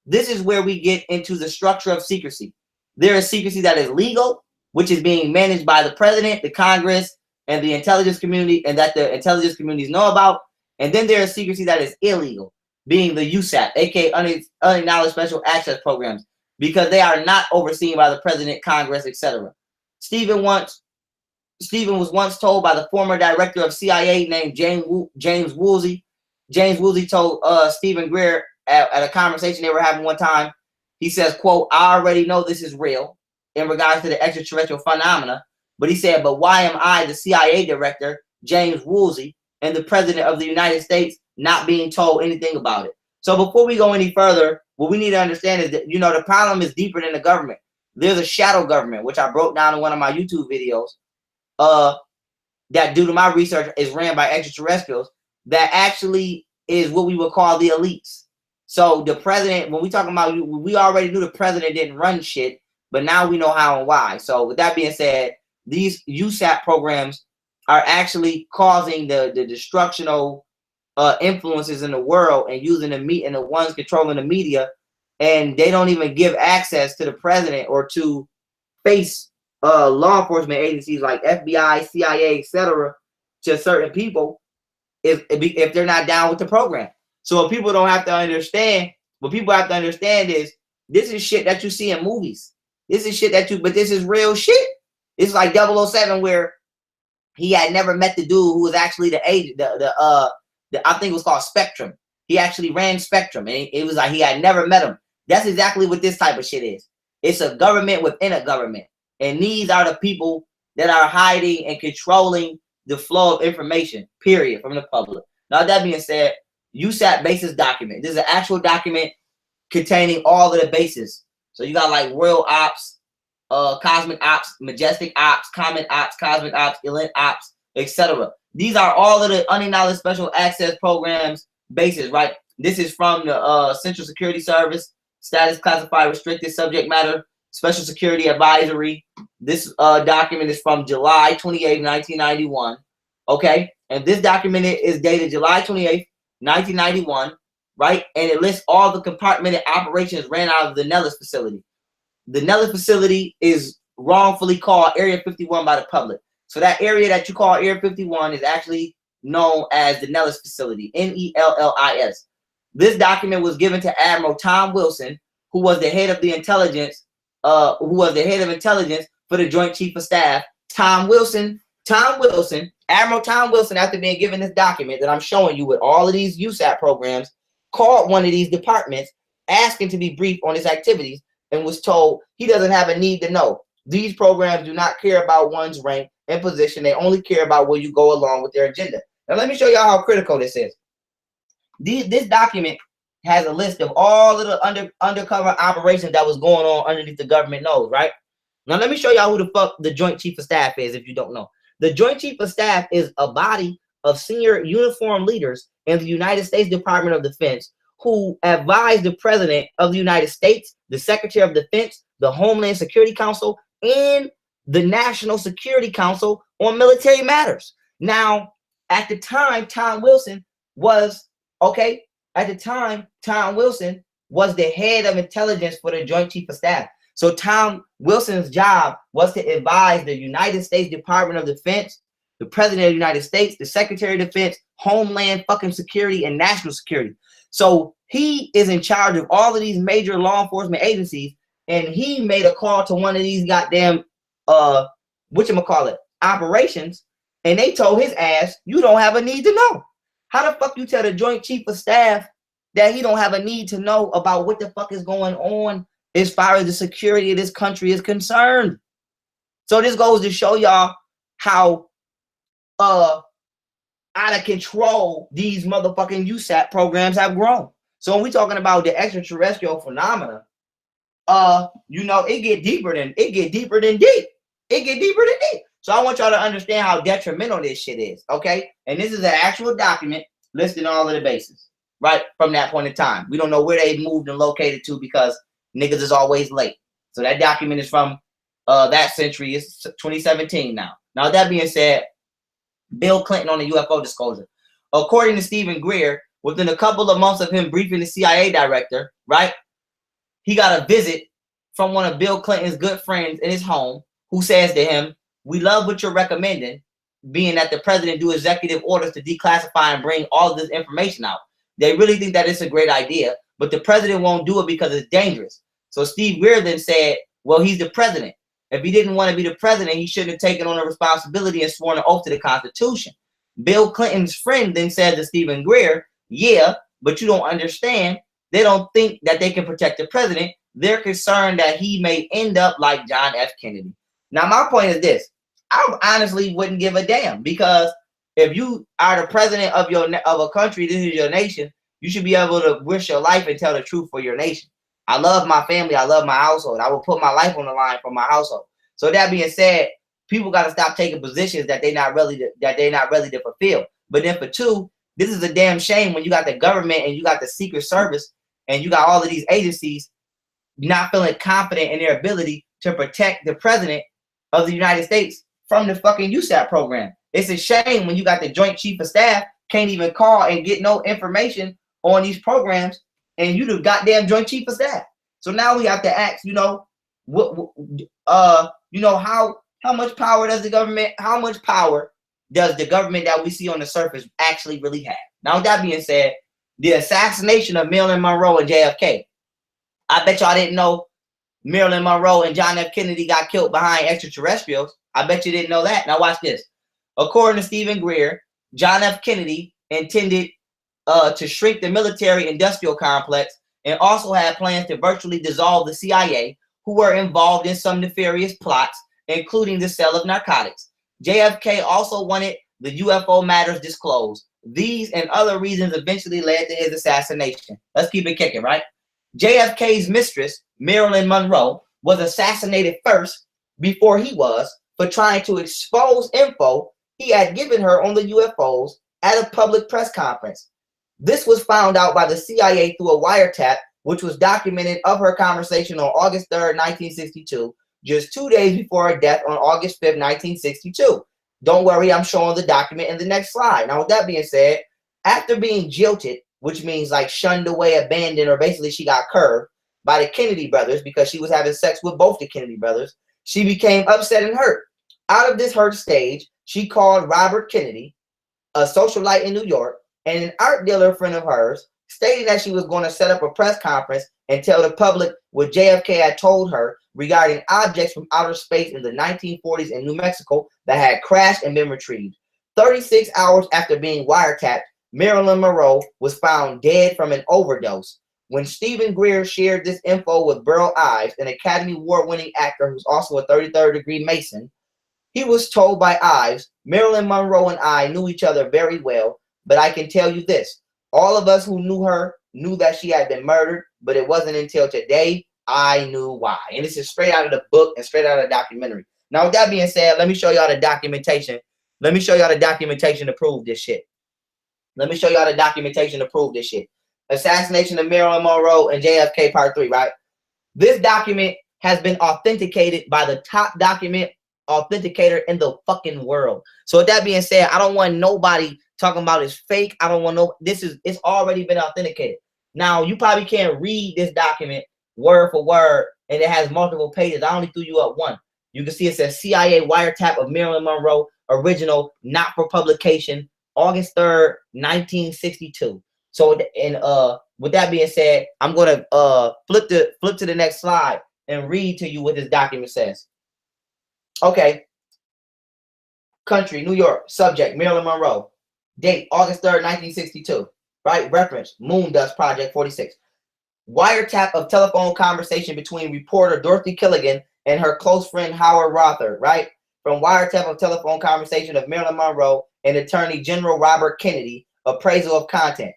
This is where we get into the structure of secrecy. There is secrecy that is legal, which is being managed by the president, the Congress, and the intelligence community, and that the intelligence communities know about. And then there is secrecy that is illegal, being the USAP, aka unacknowledged special access programs, because they are not overseen by the president, Congress, etc. Stephen was once told by the former director of CIA named James Woolsey. James Woolsey told Stephen Greer at a conversation they were having one time, he says, quote, "I already know this is real in regards to the extraterrestrial phenomena," but he said, "But why am I, the CIA director, James Woolsey, and the president of the United States not being told anything about it?" So before we go any further, what we need to understand is that, you know, the problem is deeper than the government. There's a shadow government, which I broke down in one of my YouTube videos, that due to my research is ran by extraterrestrials, that actually is what we would call the elites. So the president, when we talking about, we already knew the president didn't run shit, but now we know how and why. So with that being said, these USAP programs are actually causing the destructional influences in the world and using the meat and the ones controlling the media, and they don't even give access to the president or to face law enforcement agencies like FBI, CIA, etc. to certain people if they're not down with the program. So what people don't have to understand, what people have to understand is this is shit that you see in movies. This is shit but this is real shit. It's like 007 where he had never met the dude who was actually the agent, I think it was called Spectrum. He actually ran Spectrum, and it was like he had never met him. That's exactly what this type of shit is. It's a government within a government. And these are the people that are hiding and controlling the flow of information, period, from the public. Now, that being said, USAP basis document. This is an actual document containing all of the bases. So you got like Royal Ops, Cosmic Ops, Majestic Ops, Comet Ops, Cosmic Ops, Elite Ops, etc. These are all of the unacknowledged special access programs bases, right? This is from the Central Security Service, status classified restricted subject matter, Special Security Advisory. This document is from July 28, 1991. Okay, and this document is dated July 28, 1991, right? And it lists all the compartmented operations ran out of the Nellis facility. The Nellis facility is wrongfully called Area 51 by the public. So that area that you call Area 51 is actually known as the Nellis facility, Nellis. This document was given to Admiral Tom Wilson, who was the head of the intelligence, for the Joint Chief of Staff. Admiral Tom Wilson, after being given this document that I'm showing you with all of these USAP programs, called one of these departments asking to be briefed on his activities and was told he doesn't have a need to know. These programs do not care about one's rank and position. They only care about where you go along with their agenda. Now, let me show y'all how critical this is. This document has a list of all of the undercover operations that was going on underneath the government nose, right? Now, let me show y'all who the fuck the Joint Chief of Staff is if you don't know. The Joint Chief of Staff is a body of senior uniformed leaders in the United States Department of Defense who advise the President of the United States, the Secretary of Defense, the Homeland Security Council, and the National Security Council on military matters. Now, at the time, Tom Wilson was the head of intelligence for the Joint Chief of Staff. So Tom Wilson's job was to advise the United States Department of Defense, the President of the United States, the Secretary of Defense, Homeland fucking Security, and National Security. So he is in charge of all of these major law enforcement agencies, and he made a call to one of these goddamn operations, and they told his ass, you don't have a need to know. How the fuck you tell the Joint Chief of Staff that he don't have a need to know about what the fuck is going on as far as the security of this country is concerned? So this goes to show y'all how out of control these motherfucking USAP programs have grown. So when we talking about the extraterrestrial phenomena, it get deeper than deep. So I want y'all to understand how detrimental this shit is, okay? And this is an actual document listing all of the bases, right? From that point in time. We don't know where they moved and located to because niggas is always late. So that document is from that century. It's 2017 now. Now, that being said, Bill Clinton on the UFO disclosure. According to Stephen Greer, within a couple of months of him briefing the CIA director, right, he got a visit from one of Bill Clinton's good friends in his home who says to him, we love what you're recommending, being that the president do executive orders to declassify and bring all of this information out. They really think that it's a great idea, but the president won't do it because it's dangerous. So Steve Greer then said, well, he's the president. If he didn't want to be the president, he shouldn't have taken on a responsibility and sworn an oath to the Constitution. Bill Clinton's friend then said to Stephen Greer, yeah, but you don't understand. They don't think that they can protect the president. They're concerned that he may end up like John F. Kennedy. Now, my point is this. I honestly wouldn't give a damn, because if you are the president of a country, this is your nation, you should be able to risk your life and tell the truth for your nation. I love my family. I love my household. I will put my life on the line for my household. So that being said, people got to stop taking positions that they're not ready to fulfill. But then for two, this is a damn shame when you got the government and you got the Secret Service and you got all of these agencies not feeling confident in their ability to protect the president of the United States from the fucking USAP program. It's a shame when you got the Joint Chief of Staff can't even call and get no information on these programs, and you the goddamn Joint Chief of Staff. So now we have to ask, how much power does the government that we see on the surface actually really have? Now, with that being said, the assassination of Marilyn Monroe and JFK. I bet y'all didn't know Marilyn Monroe and John F. Kennedy got killed behind extraterrestrials. I bet you didn't know that. Now watch this. According to Stephen Greer, John F. Kennedy intended to shrink the military-industrial complex and also had plans to virtually dissolve the CIA, who were involved in some nefarious plots, including the sale of narcotics. JFK also wanted the UFO matters disclosed. These and other reasons eventually led to his assassination. Let's keep it kicking, right? JFK's mistress, Marilyn Monroe, was assassinated first before he was for trying to expose info he had given her on the UFOs at a public press conference. This was found out by the CIA through a wiretap, which was documented of her conversation on August 3rd, 1962, just 2 days before her death on August 5th, 1962. Don't worry, I'm showing the document in the next slide. Now, with that being said, after being jilted, which means like shunned away, abandoned, or basically she got curved by the Kennedy brothers because she was having sex with both the Kennedy brothers, she became upset and hurt. Out of this hurt stage, she called Robert Kennedy, a socialite in New York, and an art dealer friend of hers, stating that she was going to set up a press conference and tell the public what JFK had told her regarding objects from outer space in the 1940s in New Mexico that had crashed and been retrieved. 36 hours after being wiretapped, Marilyn Monroe was found dead from an overdose. When Stephen Greer shared this info with Burl Ives, an Academy Award-winning actor who's also a 33rd degree Mason, he was told by Ives, Marilyn Monroe and I knew each other very well, but I can tell you this. All of us who knew her knew that she had been murdered, but it wasn't until today I knew why. And this is straight out of the book and straight out of the documentary. Now, with that being said, let me show y'all the documentation. Let me show y'all the documentation to prove this shit. Let me show y'all the documentation to prove this shit. Assassination of Marilyn Monroe and JFK Part 3, right? This document has been authenticated by the top document authenticator in the fucking world. So with that being said, I don't want nobody talking about it's fake. I don't want no, it's already been authenticated. Now, you probably can't read this document word for word, and it has multiple pages. I only threw you up one. You can see it says CIA wiretap of Marilyn Monroe, original, not for publication, August 3rd, 1962. So, and with that being said, I'm gonna flip to the next slide and read to you what this document says. Okay. Country, New York. Subject, Marilyn Monroe. Date, August 3rd, 1962. Right? Reference, Moon Dust Project 46. Wiretap of telephone conversation between reporter Dorothy Killigan and her close friend Howard Rother. Right? From wiretap of telephone conversation of Marilyn Monroe and Attorney General Robert Kennedy. Appraisal of content.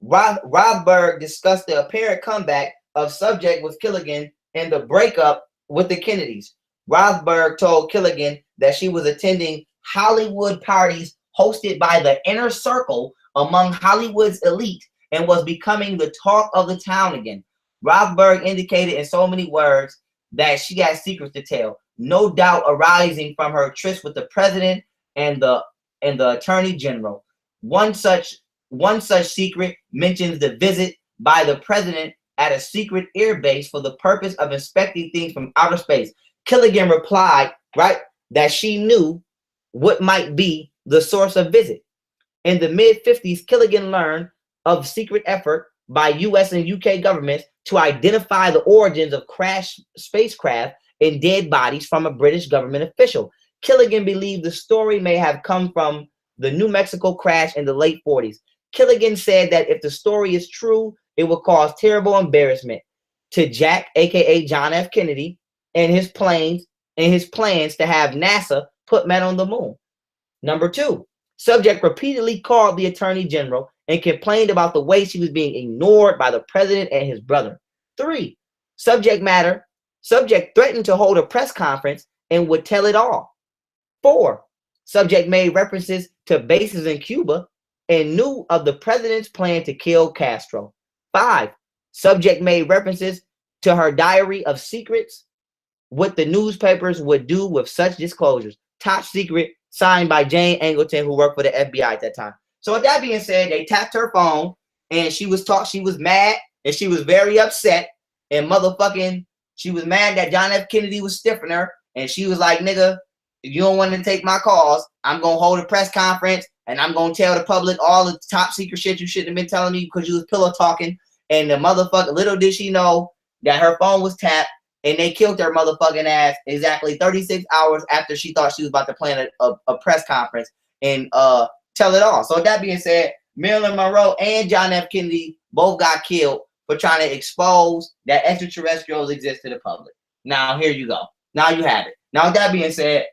Rothberg discussed the apparent comeback of subject with Killigan and the breakup with the Kennedys. Rothberg told Killigan that she was attending Hollywood parties hosted by the inner circle among Hollywood's elite and was becoming the talk of the town again. Rothberg indicated in so many words that she had secrets to tell, no doubt arising from her tryst with the president and the attorney general. One such secret mentions the visit by the president at a secret air base for the purpose of inspecting things from outer space. Killigan replied, right, that she knew what might be the source of visit. In the mid-50s, Killigan learned of secret effort by US and UK governments to identify the origins of crashed spacecraft and dead bodies from a British government official. Killigan believed the story may have come from the New Mexico crash in the late 40s. Killigan said that if the story is true, it will cause terrible embarrassment to Jack, aka John F. Kennedy, and his plans to have NASA put men on the moon. Number 2, subject repeatedly called the attorney general and complained about the way she was being ignored by the president and his brother. 3, subject threatened to hold a press conference and would tell it all. 4, subject made references to bases in Cuba and knew of the president's plan to kill Castro. 5, subject made references to her diary of secrets, what the newspapers would do with such disclosures. Top secret, signed by Jane Angleton, who worked for the FBI at that time. So with that being said, they tapped her phone and she was mad and she was very upset and motherfucking, she was mad that John F. Kennedy was stiffing her and she was like, nigga, if you don't want to take my calls, I'm going to hold a press conference and I'm going to tell the public all the top secret shit you shouldn't have been telling me because you was pillow talking. And the motherfucker, little did she know that her phone was tapped and they killed her motherfucking ass exactly 36 hours after she thought she was about to plan a press conference and tell it all. So with that being said, Marilyn Monroe and John F. Kennedy both got killed for trying to expose that extraterrestrials exist to the public. Now, here you go. Now you have it. Now, with that being said,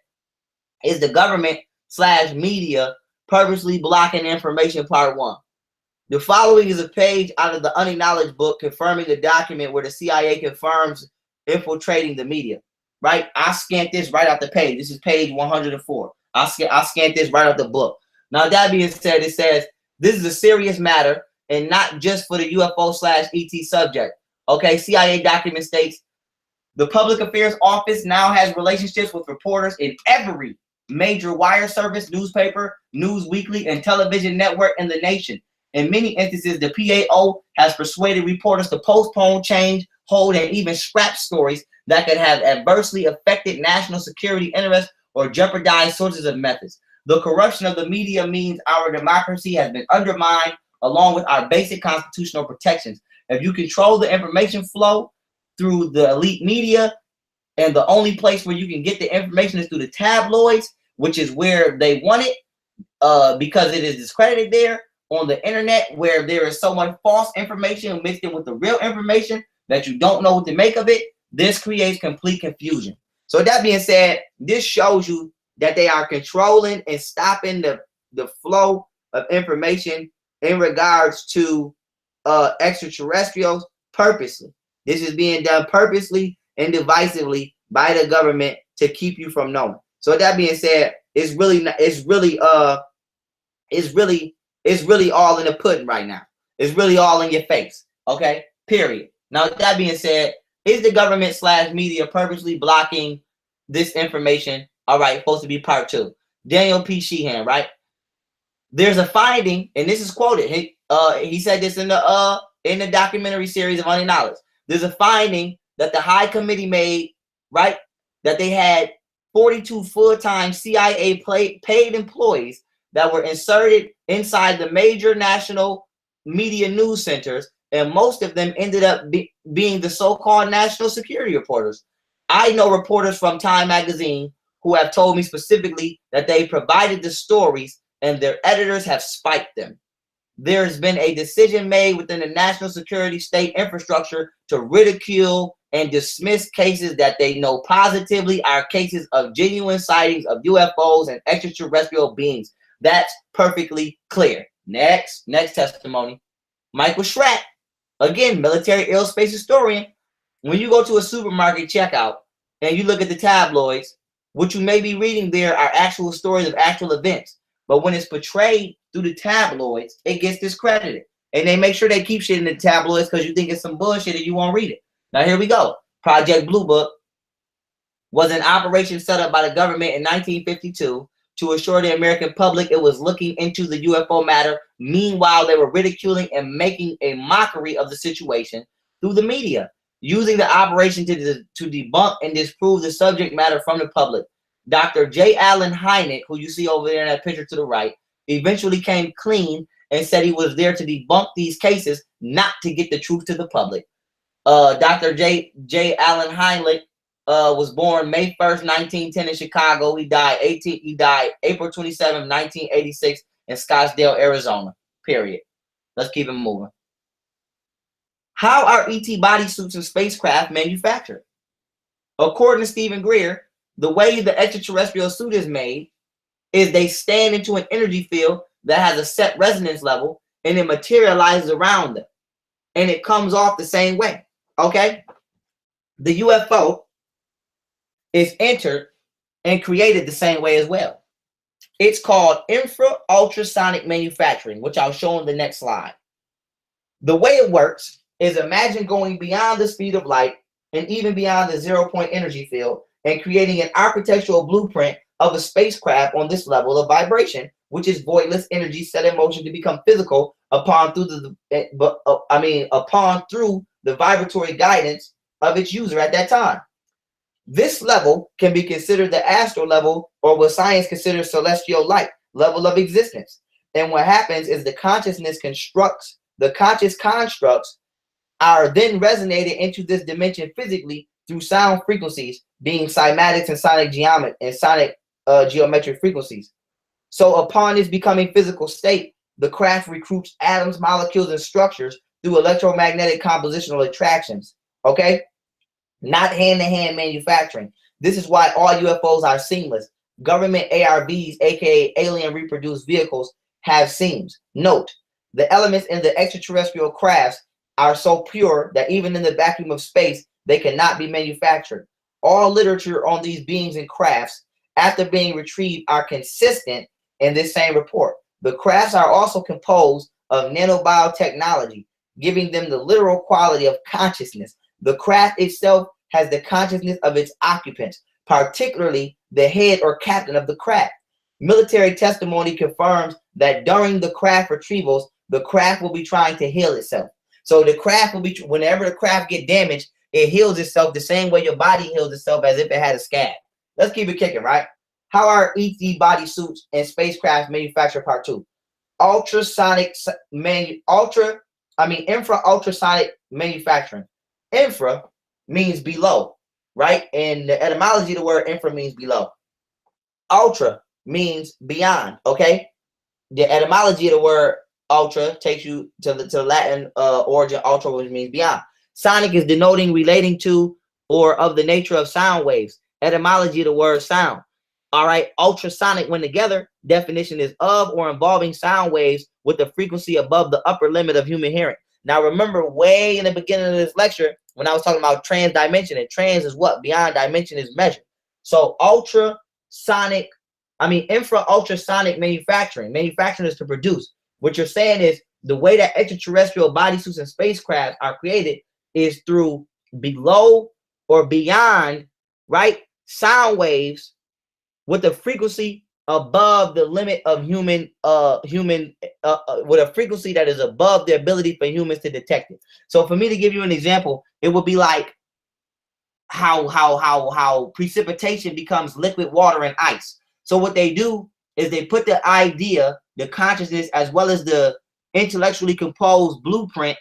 is the government/media purposely blocking information? Part 1. The following is a page out of the Unacknowledged book confirming the document where the CIA confirms infiltrating the media. Right? I scanned this right off the page. This is page 104. I scanned this right off the book. Now, that being said, it says, this is a serious matter and not just for the UFO/ET subject. Okay, CIA document states, the Public Affairs Office now has relationships with reporters in every major wire service, newspaper, news weekly, and television network in the nation. In many instances, the PAO has persuaded reporters to postpone, change, hold, and even scrap stories that could have adversely affected national security interests or jeopardized sources of methods. The corruption of the media means our democracy has been undermined along with our basic constitutional protections. If you control the information flow through the elite media, and the only place where you can get the information is through the tabloids, which is where they want it, because it is discredited there on the internet, where there is so much false information mixed in with the real information that you don't know what to make of it. This creates complete confusion. So that being said, this shows you that they are controlling and stopping the flow of information in regards to extraterrestrials purposely. This is being done purposely and divisively by the government to keep you from knowing. So that being said, it's really all in the pudding right now. It's really all in your face. Okay, period. Now, with that being said, is the government / media purposely blocking this information? All right, supposed to be part 2. Daniel P. Sheehan, right? There's a finding, and this is quoted. He said this in the documentary series of Onion Knowledge. There's a finding that the High Committee made, right? That they had 42 full-time CIA paid employees that were inserted inside the major national media news centers, and most of them ended up being the so-called national security reporters. I know reporters from Time magazine who have told me specifically that they provided the stories and their editors have spiked them. There's been a decision made within the national security state infrastructure to ridicule and dismiss cases that they know positively are cases of genuine sightings of UFOs and extraterrestrial beings. That's perfectly clear. Next testimony. Michael Schratt, again, military aerospace historian. When you go to a supermarket checkout and you look at the tabloids, what you may be reading there are actual stories of actual events. But when it's portrayed through the tabloids, it gets discredited. And they make sure they keep shit in the tabloids because you think it's some bullshit and you won't read it. Now, here we go. Project Blue Book was an operation set up by the government in 1952 to assure the American public it was looking into the UFO matter. Meanwhile, they were ridiculing and making a mockery of the situation through the media, using the operation to debunk and disprove the subject matter from the public. Dr. J. Allen Hynek, who you see over there in that picture to the right, eventually came clean and said he was there to debunk these cases, not to get the truth to the public. Dr. J. Allen Hynek was born May 1st, 1910 in Chicago. He died April 27, 1986 in Scottsdale, Arizona. Period. Let's keep it moving. How are ET bodysuits and spacecraft manufactured? According to Stephen Greer, the way the extraterrestrial suit is made is they stand into an energy field that has a set resonance level and it materializes around them. And it comes off the same way. Okay? The UFO is entered and created the same way as well. It's called infra-ultrasonic manufacturing, which I'll show on the next slide. The way it works is imagine going beyond the speed of light and even beyond the 0-point energy field and creating an architectural blueprint of a spacecraft on this level of vibration, which is voidless energy set in motion to become physical upon through the vibratory guidance of its user at that time. This level can be considered the astral level, or what science considers celestial light level of existence. And what happens is the conscious constructs are then resonated into this dimension physically through sound frequencies, being cymatics and sonic geometric frequencies. So upon its becoming physical state, the craft recruits atoms, molecules, and structures through electromagnetic compositional attractions. Okay? Not hand-to-hand manufacturing. This is why all UFOs are seamless. Government ARVs, aka alien reproduced vehicles, have seams. Note, the elements in the extraterrestrial crafts are so pure that even in the vacuum of space, they cannot be manufactured. All literature on these beings and crafts, after being retrieved, are consistent in this same report. The crafts are also composed of nanobiotechnology, giving them the literal quality of consciousness. The craft itself has the consciousness of its occupants, particularly the head or captain of the craft. Military testimony confirms that during the craft retrievals, the craft will be trying to heal itself. So the craft will be, whenever the craft get damaged, it heals itself the same way your body heals itself, as if it had a scab. Let's keep it kicking, right? How are ET bodysuits and spacecraft manufactured? Part 2. infra ultrasonic manufacturing. Infra means below, right? And the etymology of the word infra means below. Ultra means beyond, okay? The etymology of the word ultra takes you to the Latin origin ultra, which means beyond. Sonic is denoting, relating to, or of the nature of sound waves. Etymology of the word sound. All right, ultrasonic, when together, definition is of or involving sound waves with a frequency above the upper limit of human hearing. Now, remember way in the beginning of this lecture when I was talking about trans dimension, and trans is what? Beyond dimension is measured. So infra ultrasonic manufacturing. Manufacturing is to produce. What you're saying is the way that extraterrestrial bodysuits and spacecraft are created is through below or beyond, right, sound waves with a frequency above the limit of human with a frequency that is above the ability for humans to detect it. So for me to give you an example, it would be like how precipitation becomes liquid water and ice. So what they do is they put the idea, the consciousness, as well as the intellectually composed blueprint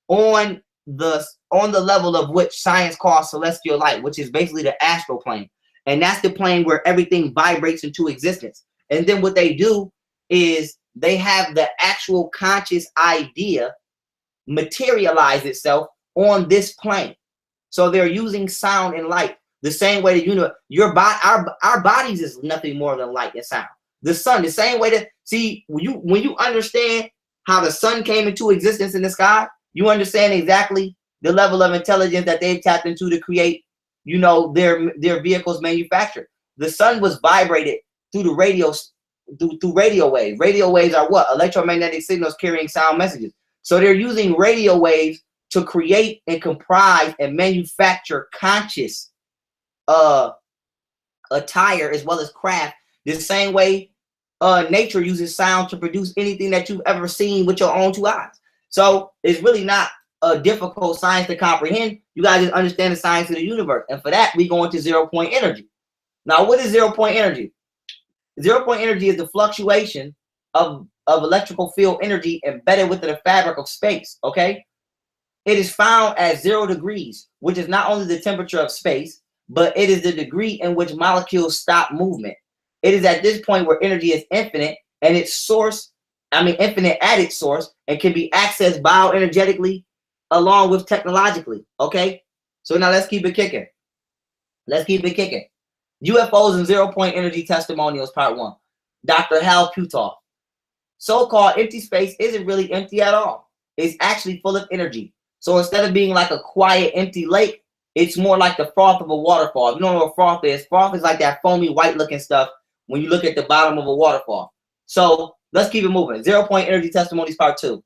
on the level of which science calls celestial light, which is basically the astral plane. And that's the plane where everything vibrates into existence. And then what they do is they have the actual conscious idea materialize itself on this plane. So they're using sound and light the same way that our bodies is nothing more than light and sound. The sun, the same way that, see, when you understand how the sun came into existence in the sky, you understand exactly the level of intelligence that they've tapped into to create, their vehicles manufactured. The sun was vibrated through the through radio waves. Radio waves are what? Electromagnetic signals carrying sound messages. So they're using radio waves to create and comprise and manufacture conscious attire as well as craft, the same way nature uses sound to produce anything that you've ever seen with your own two eyes. So it's really not a difficult science to comprehend. You guys just understand the science of the universe. And for that, we go into 0-point energy. Now, what is 0-point energy? 0-point energy is the fluctuation of electrical field energy embedded within the fabric of space, okay? It is found at 0 degrees, which is not only the temperature of space, but it is the degree in which molecules stop movement. It is at this point where energy is infinite and its source, infinite at its source, and can be accessed bioenergetically along with technologically, okay? So now let's keep it kicking. UFOs and 0-point energy testimonials, part 1. Dr. Hal Puthoff. So-called empty space isn't really empty at all. It's actually full of energy. So instead of being like a quiet, empty lake, it's more like the froth of a waterfall. You don't know what froth is? Froth is like that foamy, white-looking stuff when you look at the bottom of a waterfall. So let's keep it moving. 0-point energy testimonies, part 2.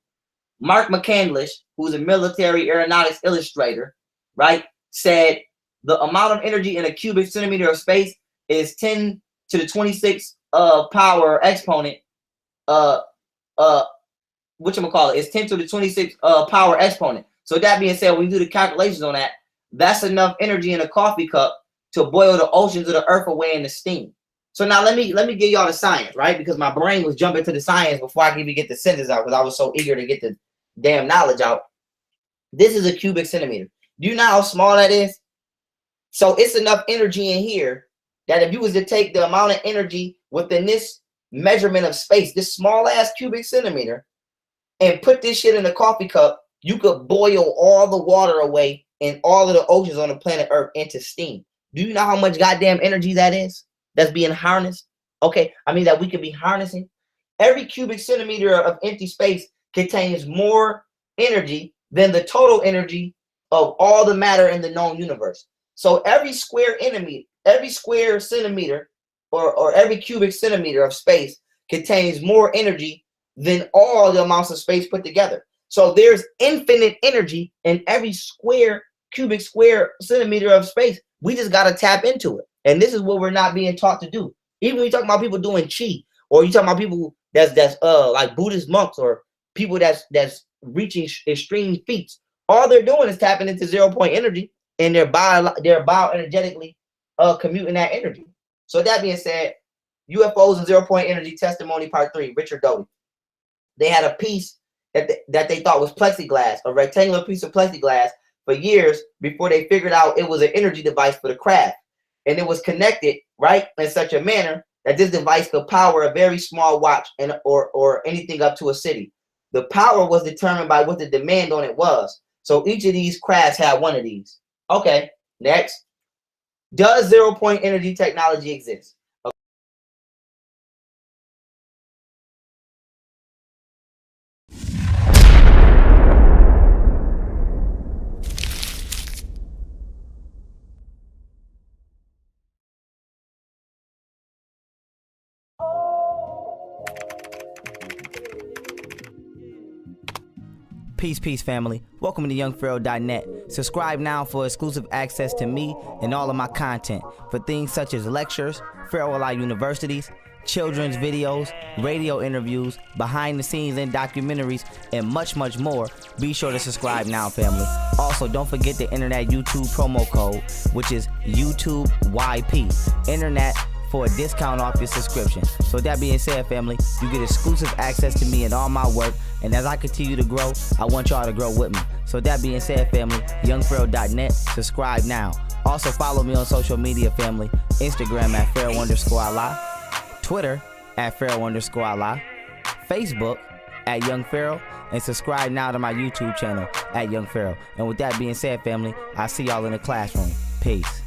Mark McCandlish, who's a military aeronautics illustrator, right, said the amount of energy in a cubic centimeter of space is 10 to the 26 power exponent. It's 10 to the 26 power exponent. So that being said, when you do the calculations on that, that's enough energy in a coffee cup to boil the oceans of the earth away in the steam. So now let me give y'all the science, right? Because my brain was jumping to the science before I could even get the sentence out, because I was so eager to get the damn knowledge out. This is a cubic centimeter. Do you know how small that is? So it's enough energy in here that if you was to take the amount of energy within this measurement of space, this small ass cubic centimeter, and put this shit in a coffee cup, you could boil all the water away and all of the oceans on the planet Earth into steam. Do you know how much goddamn energy that is that's being harnessed? Okay, that we could be harnessing. Every cubic centimeter of empty space contains more energy than the total energy of all the matter in the known universe. So every square centimeter or every cubic centimeter of space contains more energy than all the amounts of space put together. So there's infinite energy in every cubic square centimeter of space. We just got to tap into it. And this is what we're not being taught to do. Even when you talk about people doing chi, or you talk about people that's like Buddhist monks or people that's reaching extreme feats, all they're doing is tapping into 0-point energy, and they're bioenergetically commuting that energy. So that being said, UFOs and 0-point energy testimony, part 3, Richard Doty. they had a piece that they thought was plexiglass, a rectangular piece of plexiglass, for years before they figured out it was an energy device for the craft. And it was connected, right, in such a manner that this device could power a very small watch or anything up to a city. The power was determined by what the demand on it was. So each of these crafts had one of these. Okay, next. Does zero-point energy technology exist? Peace, family. Welcome to YoungPharaoh.net. Subscribe now for exclusive access to me and all of my content for things such as lectures, Pharaoh Live Universities, children's videos, radio interviews, behind the scenes and documentaries, and much more. Be sure to subscribe now, family. Also, don't forget the internet YouTube promo code, which is YouTubeYP. Internet for a discount off your subscription. So with that being said, family, you get exclusive access to me and all my work. And as I continue to grow, I want y'all to grow with me. So with that being said, family, YoungPharaoh.net, subscribe now. Also follow me on social media, family. Instagram at Pharaoh_Allah, Twitter at Pharaoh_Allah, Facebook at Young Pharaoh, and subscribe now to my YouTube channel at Young Pharaoh. And with that being said, family, I'll see y'all in the classroom. Peace.